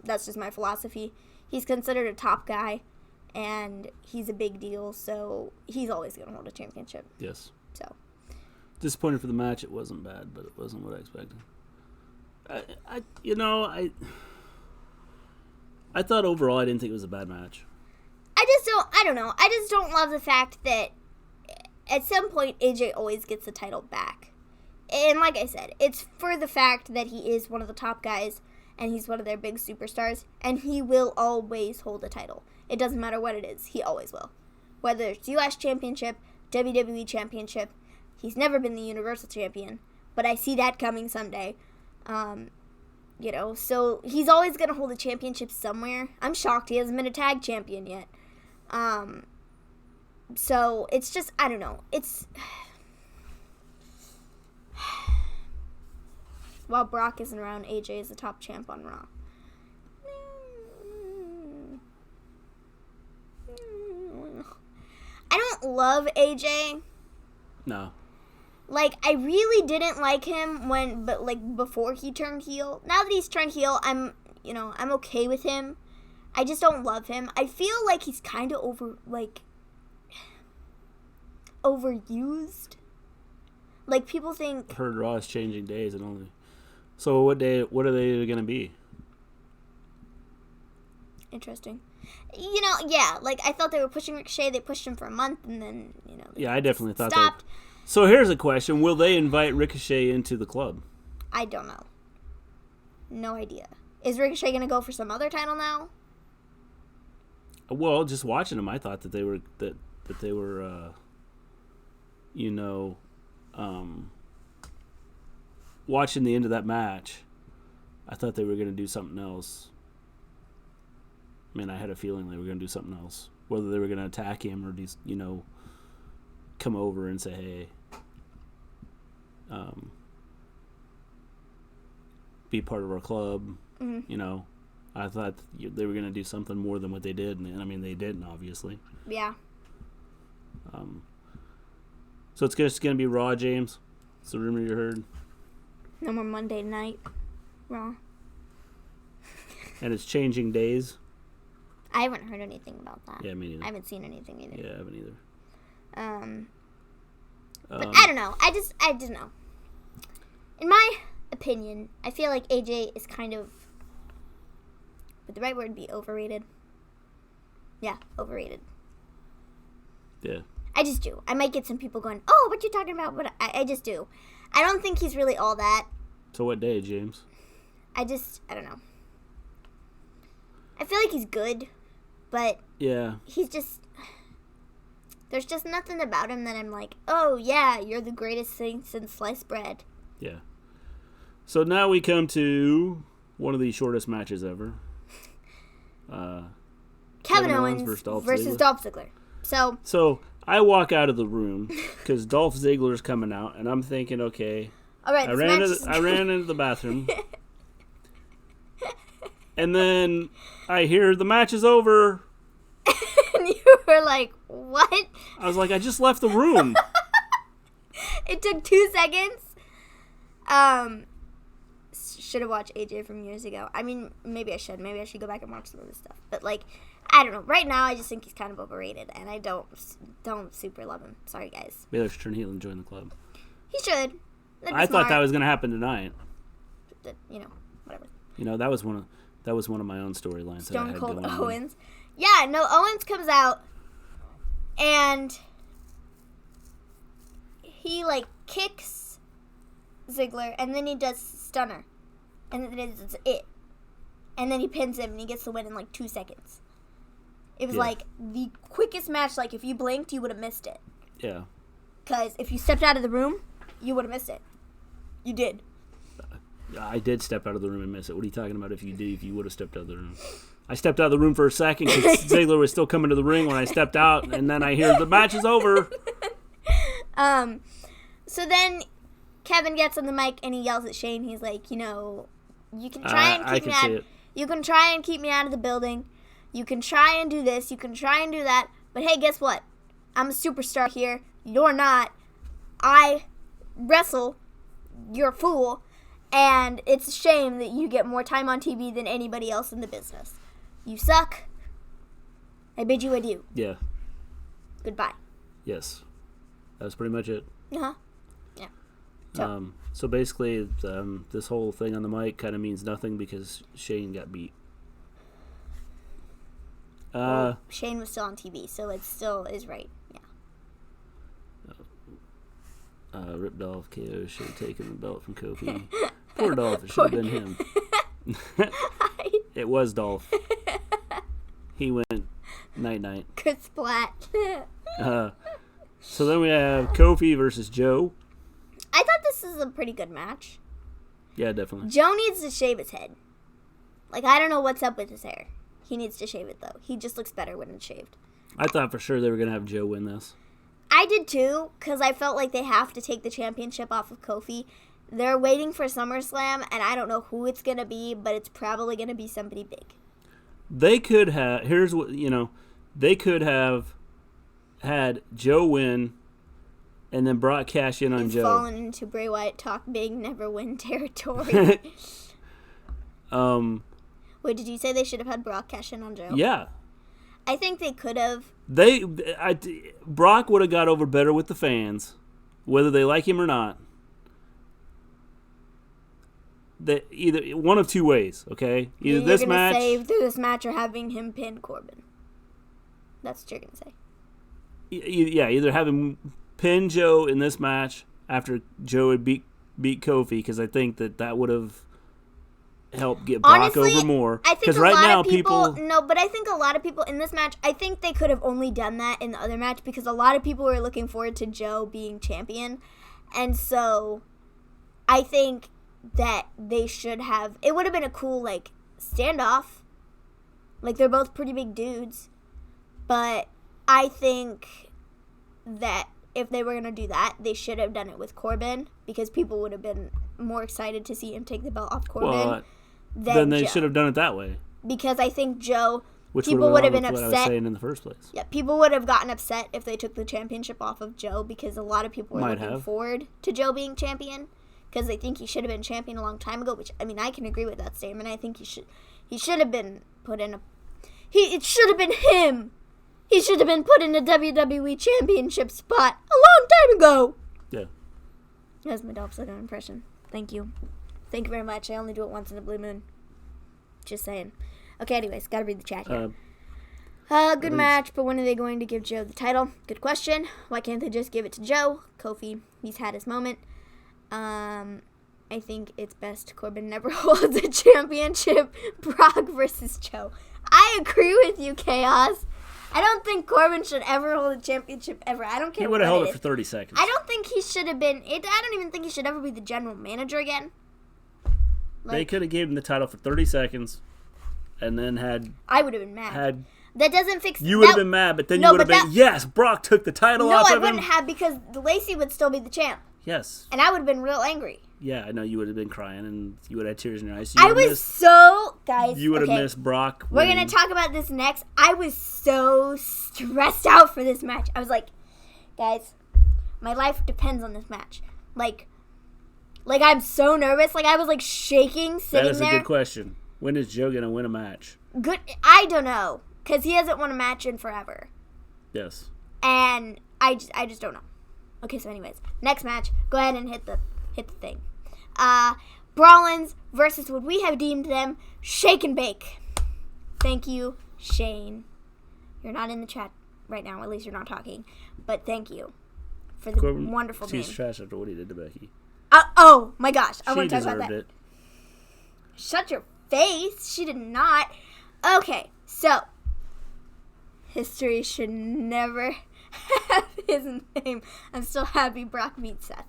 That's just my philosophy. He's considered a top guy, and he's a big deal, so he's always going to hold a championship. Yes. So, Disappointed for the match. It wasn't bad, but it wasn't what I expected. I thought overall I didn't think it was a bad match. I don't know. I just don't love the fact that at some point AJ always gets the title back. And like I said, it's for the fact that he is one of the top guys and he's one of their big superstars, and he will always hold the title. It doesn't matter what it is. He always will. Whether it's US Championship, WWE Championship, he's never been the Universal Champion, but I see that coming someday. So he's always going to hold a championship somewhere. I'm shocked he hasn't been a tag champion yet. So it's just, I don't know. It's... While Brock isn't around, AJ is the top champ on Raw. I don't love AJ. No. Like, I really didn't like him before he turned heel. Now that he's turned heel, I'm okay with him. I just don't love him. I feel like he's kind of overused. Like, people think... Heard Raw is changing days and only... So what are they going to be? Interesting. Yeah, like, I thought they were pushing Ricochet. They pushed him for a month, and then, Yeah, I definitely thought stopped. So here's a question. Will they invite Ricochet into the club? I don't know. No idea. Is Ricochet going to go for some other title now? Well, just watching them, I thought that they were watching the end of that match, I thought they were going to do something else. I mean, I had a feeling they were going to do something else. Whether they were going to attack him or just, come over and say, hey, be part of our club. Mm-hmm. I thought they were going to do something more than what they did. And I mean, they didn't, obviously. Yeah. So it's just going to be Raw, James? It's the rumor you heard? No more Monday night Raw. And it's changing days? I haven't heard anything about that. Yeah, me neither. I haven't seen anything either. Yeah, I haven't either. But I don't know. I don't know. In my opinion, I feel like AJ is kind of... Would the right word be overrated? Yeah, overrated. Yeah. I just do. I might get some people going, oh, what you talking about? But I just do. I don't think he's really all that. So what day, James? I don't know. I feel like he's good, but yeah, he's just... There's just nothing about him that I'm like, oh, yeah, you're the greatest thing since sliced bread. Yeah. So now we come to one of the shortest matches ever. Kevin Owens versus Dolph Ziggler. So I walk out of the room because Dolph Ziggler's coming out, and I'm thinking, okay. All right, I ran into the bathroom. And then I hear the match is over. And you were like, what? I was like, I just left the room. It took 2 seconds. Should have watched AJ from years ago. I mean, maybe I should. Maybe I should go back and watch some of this stuff. But, like, I don't know. Right now, I just think he's kind of overrated, and I don't super love him. Sorry, guys. Baylor should turn heel and join the club. He should. I thought that was going to happen tonight. Whatever. That was one of my own storylines. Stone Cold Owens. Yeah, no, Owens comes out, and he, like, kicks Ziggler, and then he does stunner. And then it's it. And then he pins him, and he gets the win in, like, 2 seconds. It was, like, the quickest match. Like, if you blinked, you would have missed it. Yeah. Because if you stepped out of the room, you would have missed it. You did. I did step out of the room and miss it. What are you talking about if you would have stepped out of the room? I stepped out of the room for a second because Ziggler was still coming to the ring when I stepped out, and then I hear the match is over. So then Kevin gets on the mic, and he yells at Shane. He's like, you can try and keep me out. You can try and keep me out of the building. You can try and do this. You can try and do that. But hey, guess what? I'm a superstar here. You're not. I wrestle. You're a fool. And it's a shame that you get more time on TV than anybody else in the business. You suck. I bid you adieu. Yeah. Goodbye. Yes. That was pretty much it. Uh-huh. Yeah. So basically, this whole thing on the mic kind of means nothing because Shane got beat. Shane was still on TV, so it still is right. Yeah. Rip Dolph KO should have taken the belt from Kofi. Poor Dolph. It should have been him. It was Dolph. He went night-night. Good splat. So then we have Kofi versus Joe. I thought this was a pretty good match. Yeah, definitely. Joe needs to shave his head. Like, I don't know what's up with his hair. He needs to shave it, though. He just looks better when it's shaved. I thought for sure they were going to have Joe win this. I did, too, because I felt like they have to take the championship off of Kofi. They're waiting for SummerSlam, and I don't know who it's going to be, but it's probably going to be somebody big. They could have, they could have had Joe win and then Brock cash in on He's Joe. fallen into Bray Wyatt talk big, never win territory. Wait, did you say they should have had Brock cash in on Joe? Yeah. I think they could have. Brock would have got over better with the fans, whether they like him or not. Either one of two ways, okay? Either this match, save through this match, or having him pin Corbin. That's what you're gonna say. Yeah, either have him pin Joe in this match after Joe had beat Kofi, because I think that would have helped get Brock over more. I think because right now people no, but I think a lot of people in this match, I think they could have only done that in the other match because a lot of people were looking forward to Joe being champion, and so I think that they should have. It would have been a cool standoff. Like, they're both pretty big dudes, but I think that if they were going to do that, they should have done it with Corbin because people would have been more excited to see him take the belt off Corbin then they Joe. Should have done it that way. Because I think Joe, which people would have been what upset. I was saying in the first place. Yeah, people would have gotten upset if they took the championship off of Joe because a lot of people were looking forward to Joe being champion because they think he should have been champion a long time ago. Which, I mean, I can agree with that statement. I think he should have been put in it should have been him. He should have been put in a WWE Championship spot a long time ago. Yeah. That's my Dolph Ziggler impression. Thank you. Thank you very much. I only do it once in a blue moon. Just saying. Okay, anyways, gotta read the chat here. Good match, but when are they going to give Joe the title? Good question. Why can't they just give it to Joe? Kofi, he's had his moment. I think it's best Corbin never holds a championship. Brock versus Joe. I agree with you, Chaos. I don't think Corbin should ever hold a championship ever. I don't care. He would have held it for 30 seconds. I don't think he should have been. I don't even think he should ever be the general manager again. They could have given him the title for 30 seconds, and then had. I would have been mad. That doesn't fix. You would have been mad, but then you would have been. Yes, Brock took the title off of him. No, I wouldn't have because Lacey would still be the champ. Yes. And I would have been real angry. Yeah, I know you would have been crying and you would have had tears in your eyes. I was so, guys. You would have missed Brock. We're going to talk about this next. I was so stressed out for this match. I was like, guys, my life depends on this match. Like I'm so nervous. Like, I was like shaking sitting there. That is a good question. When is Joe going to win a match? Good. I don't know. Because he hasn't won a match in forever. Yes. And I just don't know. Okay, so anyways, next match. Go ahead and hit the thing. Brollins versus what we have deemed them, ShakeNBake. Thank you, Shane. You're not in the chat right now. At least you're not talking. But thank you for the wonderful name. She's trash after what he did to Becky. Oh my gosh. I want to talk about that. It. Shut your face. She did not. Okay, so history should never have his name. I'm still happy Brock beat Seth.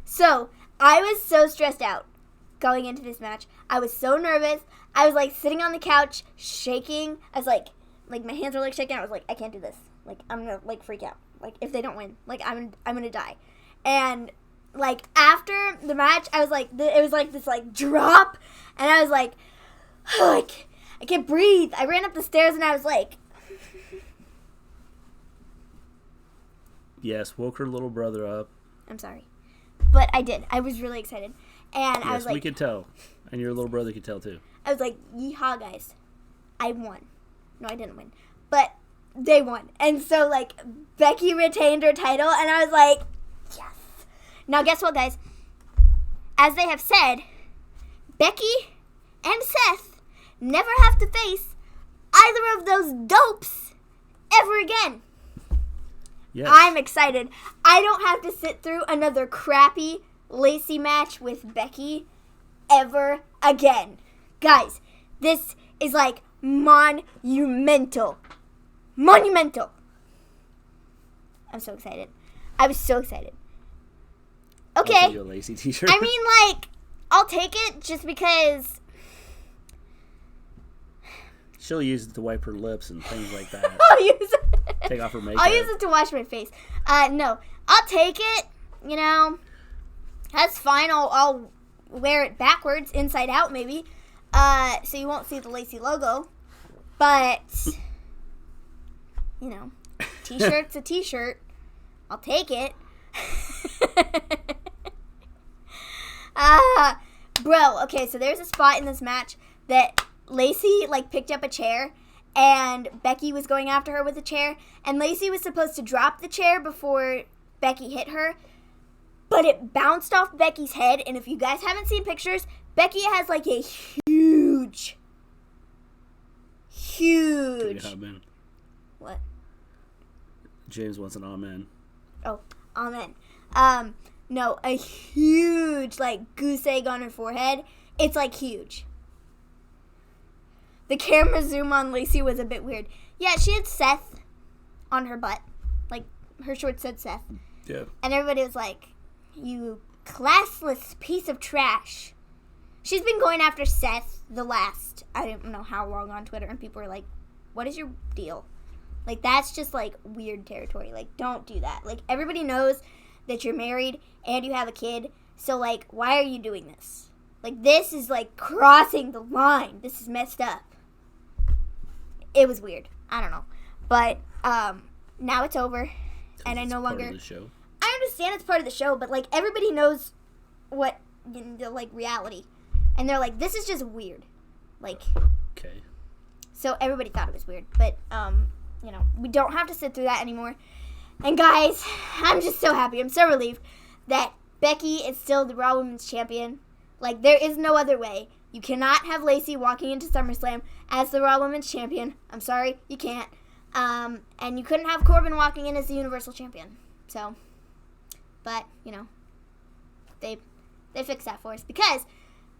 So I was so stressed out going into this match. I was so nervous. I was like sitting on the couch, shaking. I was like my hands were like shaking. I was like, I can't do this. Like, I'm gonna like freak out. Like, if they don't win, like I'm gonna die. And like after the match, I was like, it was like this like drop, and I was like, oh, I can't breathe. I ran up the stairs and I was like. Yes, woke her little brother up. I'm sorry. But I did. I was really excited. And yes, I was like... we could tell. And your little brother could tell, too. I was like, yeehaw, guys. I won. No, I didn't win. But they won. And so, like, Becky retained her title. And I was like, yes. Now, guess what, guys? As they have said, Becky and Seth never have to face either of those dopes ever again. Yes. I'm excited. I don't have to sit through another crappy Lacey match with Becky ever again. Guys, this is like monumental. Monumental. I'm so excited. I was so excited. I'll Okay. send you a Lacey t-shirt. I mean, like, I'll take it just because. She'll use it to wipe her lips and things like that. I'll use it. Take off her makeup. I'll use it to wash my face. No, I'll take it. You know, that's fine. I'll wear it backwards, inside out, maybe. So you won't see the Lacey logo. But, you know, t-shirt's a t-shirt. I'll take it. Bro, okay, so there's a spot in this match that Lacey, like, picked up a chair, and Becky was going after her with a chair, and Lacey was supposed to drop the chair before Becky hit her, but it bounced off Becky's head, and if you guys haven't seen pictures, Becky has, like, a huge... Take a hot man. What? James wants an amen. Oh, amen. No, a huge, like, goose egg on her forehead. It's, like, huge. The camera zoom on Lacey was a bit weird. Yeah, she had Seth on her butt. Like, her shorts said Seth. Yeah. And everybody was like, you classless piece of trash. She's been going after Seth the last, I don't know how long on Twitter, and people were like, what is your deal? Like, that's just, like, weird territory. Like, don't do that. Like, everybody knows that you're married and you have a kid, so, like, why are you doing this? Like, this is, like, crossing the line. This is messed up. It was weird. I don't know. But, now it's over, and I no longer... Part of the show. I understand it's part of the show, but, like, everybody knows what, the, like, reality. And they're like, this is just weird. Like... Okay. So everybody thought it was weird. But, you know, we don't have to sit through that anymore. And, guys, I'm just so happy. I'm so relieved that Becky is still the Raw Women's Champion. Like, there is no other way. You cannot have Lacey walking into SummerSlam as the Raw Women's Champion. I'm sorry, you can't. And you couldn't have Corbin walking in as the Universal Champion. So, but, you know, they fixed that for us. Because,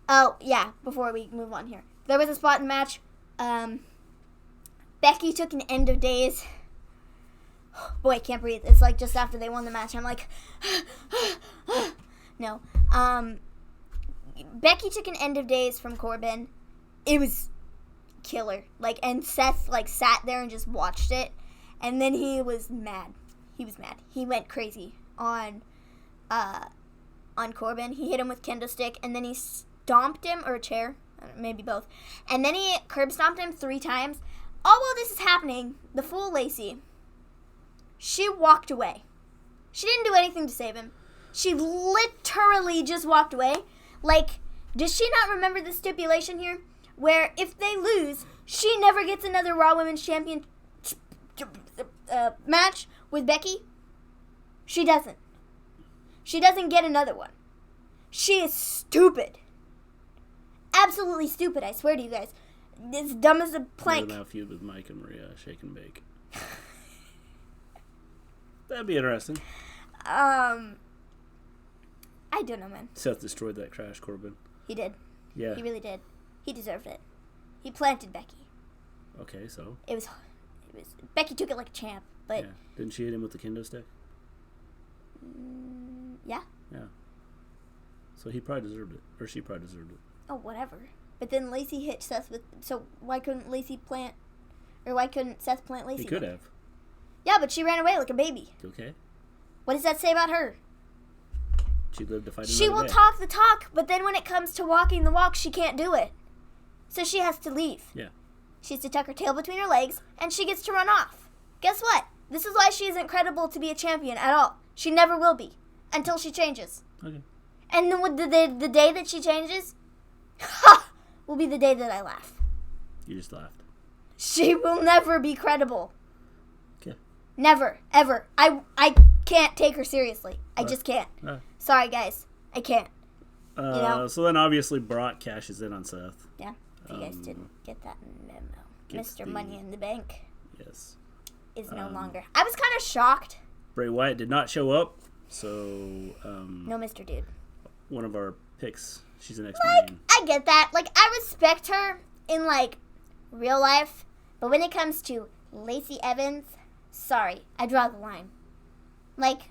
oh, yeah, before we move on here. There was a spot in the match. Becky took an end of days. Boy, I can't breathe. It's like just after they won the match. I'm like, no. Becky took an end of days from Corbin. It was killer. Like, and Seth, like, sat there and just watched it. And then he was mad. He was mad. He went crazy on Corbin. He hit him with kendo stick, and then he stomped him, or a chair, maybe both. And then he curb stomped him 3 times. All while this is happening, the fool Lacey, she walked away. She didn't do anything to save him. She literally just walked away. Like, does she not remember the stipulation here? Where if they lose, she never gets another Raw Women's Champion match with Becky? She doesn't. She doesn't get another one. She is stupid. Absolutely stupid, I swear to you guys. It's dumb as a plank. Now feud with Mike and Maria, ShakeNBake. That'd be interesting. I don't know, man. Seth destroyed that Crash Corbin. He did. Yeah. He really did. He deserved it. He planted Becky. Okay, so. It was Becky took it like a champ, but Yeah. Didn't she hit him with the kendo stick? Yeah. Yeah. So he probably deserved it. Or she probably deserved it. Oh, whatever. But then Lacey hit Seth with... So why couldn't why couldn't Seth plant Lacey? He could have. Yeah, but she ran away like a baby. Okay. What does that say about her? She lived to fight another She will day. talk the talk, but then when it comes to walking the walk, she can't do it. So she has to leave. Yeah. She has to tuck her tail between her legs, and she gets to run off. Guess what? This is why she isn't credible to be a champion at all. She never will be. Until she changes. Okay. And then the day that she changes, ha! Will be the day that I laugh. You just laughed. She will never be credible. Okay. Never. Ever. I can't take her seriously. I just can't. Sorry, guys. I can't. know? So then obviously Brock cashes in on Seth. Yeah. If you guys didn't get that memo. Gets Mr. Money in the Bank Yes. is no longer. I was kind of shocked. Bray Wyatt did not show up, so No Mr. Dude. one of our picks. She's an Like, ex-Marine. I get that. Like, I respect her in, like, real life. But when it comes to Lacey Evans, sorry. I draw the line. Like,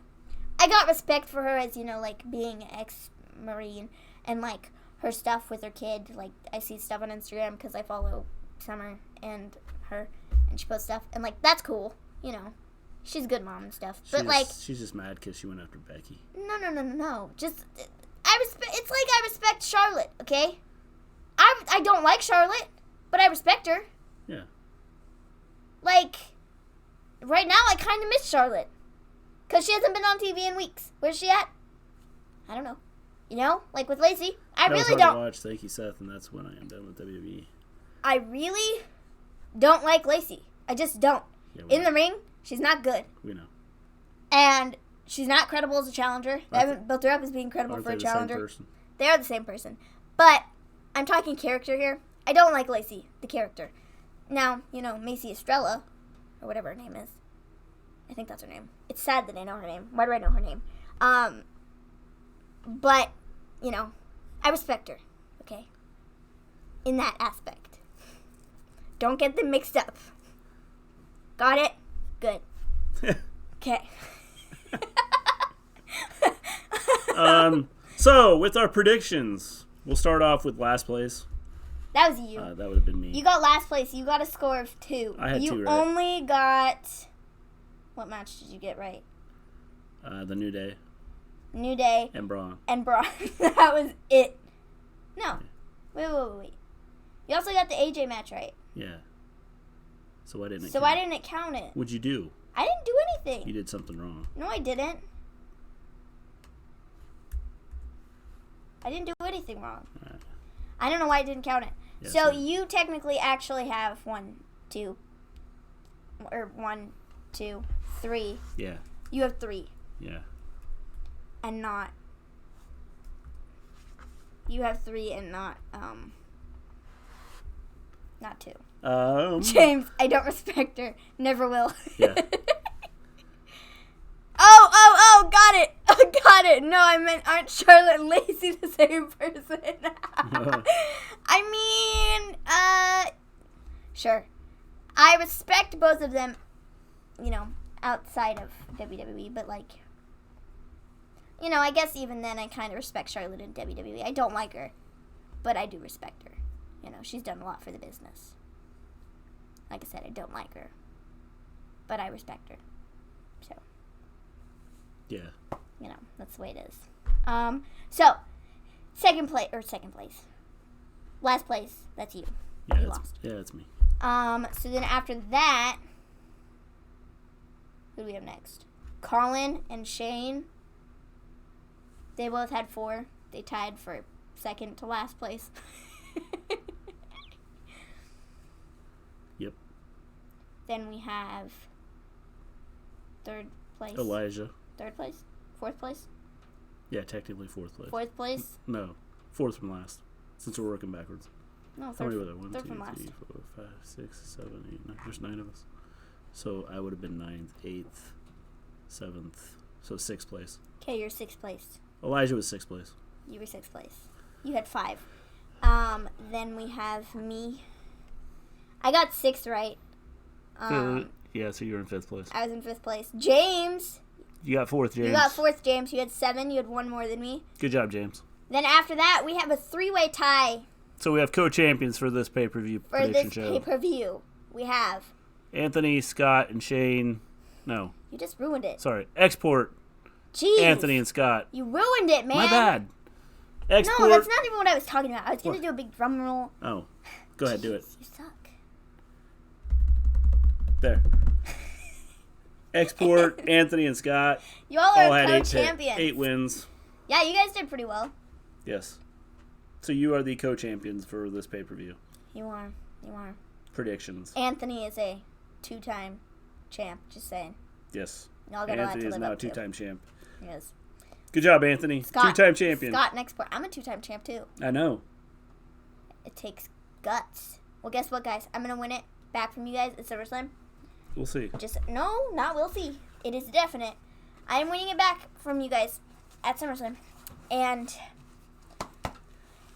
I got respect for her as, like, being an ex-Marine. And, like, her stuff with her kid. Like, I see stuff on Instagram because I follow Summer and her. And she posts stuff. And, like, that's cool. She's a good mom and stuff. But, she's just mad because she went after Becky. No. Just... It's like I respect Charlotte, okay? I don't like Charlotte, but I respect her. Yeah. Like, right now I kind of miss Charlotte. Because she hasn't been on TV in weeks. Where's she at? I don't know. Like with Lacey, I That was really hard don't. to watch. Thank you, Seth, and that's when I am done with WWE. I really don't like Lacey. I just don't. Yeah, In the ring, she's not good. We know. And she's not credible as a challenger. They haven't built her up as being credible Aren't for they a the same challenger. person? They are the same person. But I'm talking character here. I don't like Lacey, the character. Now, Macy Estrella, or whatever her name is. I think that's her name. It's sad that I know her name. Why do I know her name? But, I respect her, okay? In that aspect. Don't get them mixed up. Got it? Good. Okay. So, with our predictions, we'll start off with last place. That was you. That would have been me. You got last place. You got a score of 2. I had you 2 right. only got... What match did you get right? The New Day New Day and Braun. and Braun. That was it. No. Wait. You also got the AJ match right. Yeah. So why didn't it So count? why didn't it count it? What'd you do? I didn't do anything. You did something wrong. No, I didn't. I didn't do anything wrong. Alright. I don't know why I didn't count it. Yeah, so so- you technically actually have 1, 2, 3. Yeah. You have 3. Yeah. And not. You have 3 and not 2. James, I don't respect her. Never will. Yeah. Oh, got it. Got it. No, I meant aren't Charlotte and Lacey the same person? I mean, sure. I respect both of them, outside of WWE, but I guess even then I kind of respect Charlotte in WWE. I don't like her, but I do respect her. She's done a lot for the business. Like I said, I don't like her, but I respect her. So, Yeah. that's the way it is. So, second place. Last place, that's you. Yeah, You that's, lost. yeah, that's me. So then after that, who do we have next? Colin and Shane. They both had 4. They tied for second to last place. Yep. Then we have third place. Elijah. Third place? Fourth place? Yeah, technically 4th place. Fourth place? No, 4th from last. Since we're working backwards. No, How third, many were there? 1, third 2, from last. 3, 4, 5, 6, 7, 8, 9. There's 9 of us. So I would have been 9th, 8th, 7th. So 6th place. Okay, you're 6th place. Elijah was 6th place. You were 6th place. You had 5. Then we have me. I got 6 right. Yeah, so you were in 5th place. I was in 5th place. James. You got 4th, James. You got 4th, James. You had 7. You had 1 more than me. Good job, James. Then after that, we have a 3-way tie So we have co-champions for this pay-per-view for prediction this show. pay-per-view. We have. Anthony, Scott, and Shane. No, You just ruined it. sorry. Export, Jeez. Anthony, and Scott. You ruined it, man. My bad. Export. No, that's not even what I was talking about. I was going to do a big drum roll. Oh, go ahead, do it. You suck. There. Export, Anthony, and Scott. You all All are had co-champions. 8 wins. Yeah, you guys did pretty well. Yes. So you are the co-champions for this pay-per-view. You are. Predictions. Anthony is a 2-time champ, just saying. Yes. Y'all got a lot Anthony to is live now a up to. 2-time champ. Yes. Good job, Anthony. Scott, Two-time champion. Scott, next part. I'm a 2-time champ, too. I know. It takes guts. Well, guess what, guys? I'm going to win it back from you guys at SummerSlam. We'll see. No, not we'll see. It is definite. I am winning it back from you guys at SummerSlam. And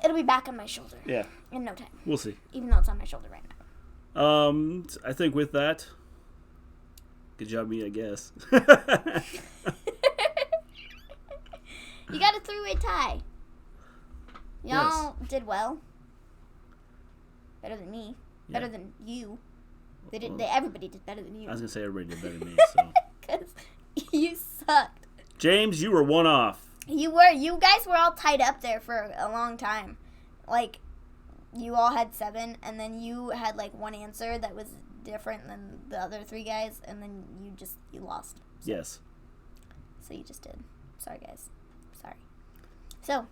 it'll be back on my shoulder. Yeah. In no time. We'll see. Even though it's on my shoulder right now. I think with that, good job me, I guess. You got a 3-way tie. Y'all did well. Better than me. Yeah. Better than you. Everybody did better than you. I was going to say everybody did better than me, so. Because you sucked. James, you were one off. You were. You guys were all tied up there for a long time. Like, you all had 7, and then you had, like, one answer that was different than the other 3 guys, and then you lost. So. Yes. So you just did. Sorry, guys. Sorry. So.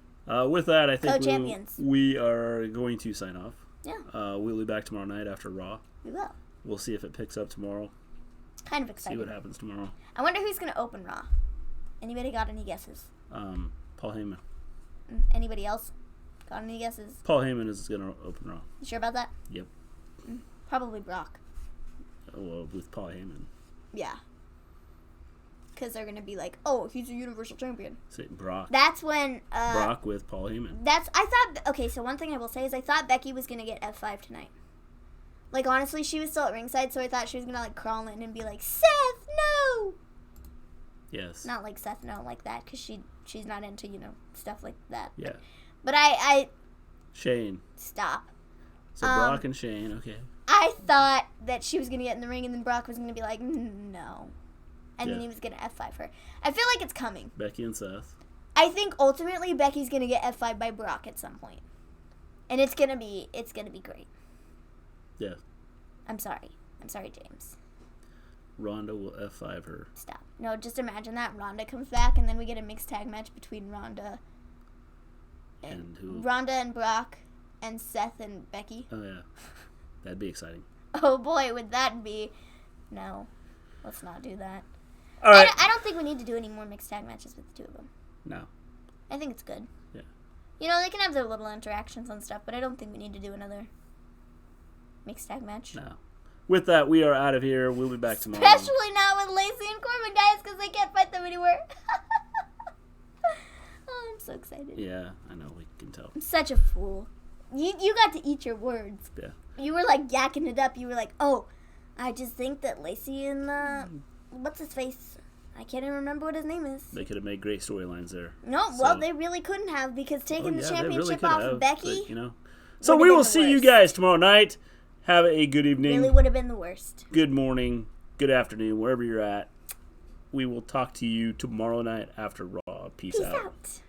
With that, I think Co-champions. we are going to sign off. Yeah. We'll be back tomorrow night after Raw. We will. We'll see if it picks up tomorrow. Kind of excited. See what happens tomorrow. I wonder who's going to open Raw. Anybody got any guesses? Paul Heyman. Anybody else got any guesses? Paul Heyman is going to open Raw. You sure about that? Yep. Probably Brock. Well, with Paul Heyman. Yeah. Because they're going to be like, oh, he's a Universal Champion. Say Brock. That's when... Brock with Paul Heyman. Okay, so one thing I will say is I thought Becky was going to get F5 tonight. Like, honestly, she was still at ringside, so I thought she was going to, like, crawl in and be like, Seth, no! Yes. Not like Seth, no, like that, because she's not into, stuff like that. Yeah. But I... Shane. Stop. So Brock and Shane, okay. I thought that she was going to get in the ring, and then Brock was going to be like, no. And then he was going to F5 her. I feel like it's coming. Becky and Seth. I think ultimately Becky's going to get F5 by Brock at some point. And it's going to be great. Yeah. I'm sorry, James. Ronda will F5 her. Stop. No, just imagine that. Ronda comes back, and then we get a mixed tag match between Ronda and who? Ronda and Brock and Seth and Becky. Oh, yeah. That'd be exciting. Oh, boy, would that be. No, let's not do that. All right. I don't think we need to do any more mixed tag matches with the 2 of them. No. I think it's good. Yeah. They can have their little interactions and stuff, but I don't think we need to do another mixed tag match. No. With that, we are out of here. We'll be back tomorrow. Especially not with Lacey and Corbin, guys, because they can't fight them anywhere. Oh, I'm so excited. Yeah, I know. We can tell. I'm such a fool. You got to eat your words. Yeah. You were, like, yakking it up. You were like, oh, I just think that Lacey and, what's his face? I can't even remember what his name is. They could have made great storylines there. No, well, they really couldn't have, because taking the championship off of Becky... But, So we will see you guys tomorrow night. Have a good evening. Really would have been the worst. Good morning. Good afternoon. Wherever you're at. We will talk to you tomorrow night after Raw. Peace out.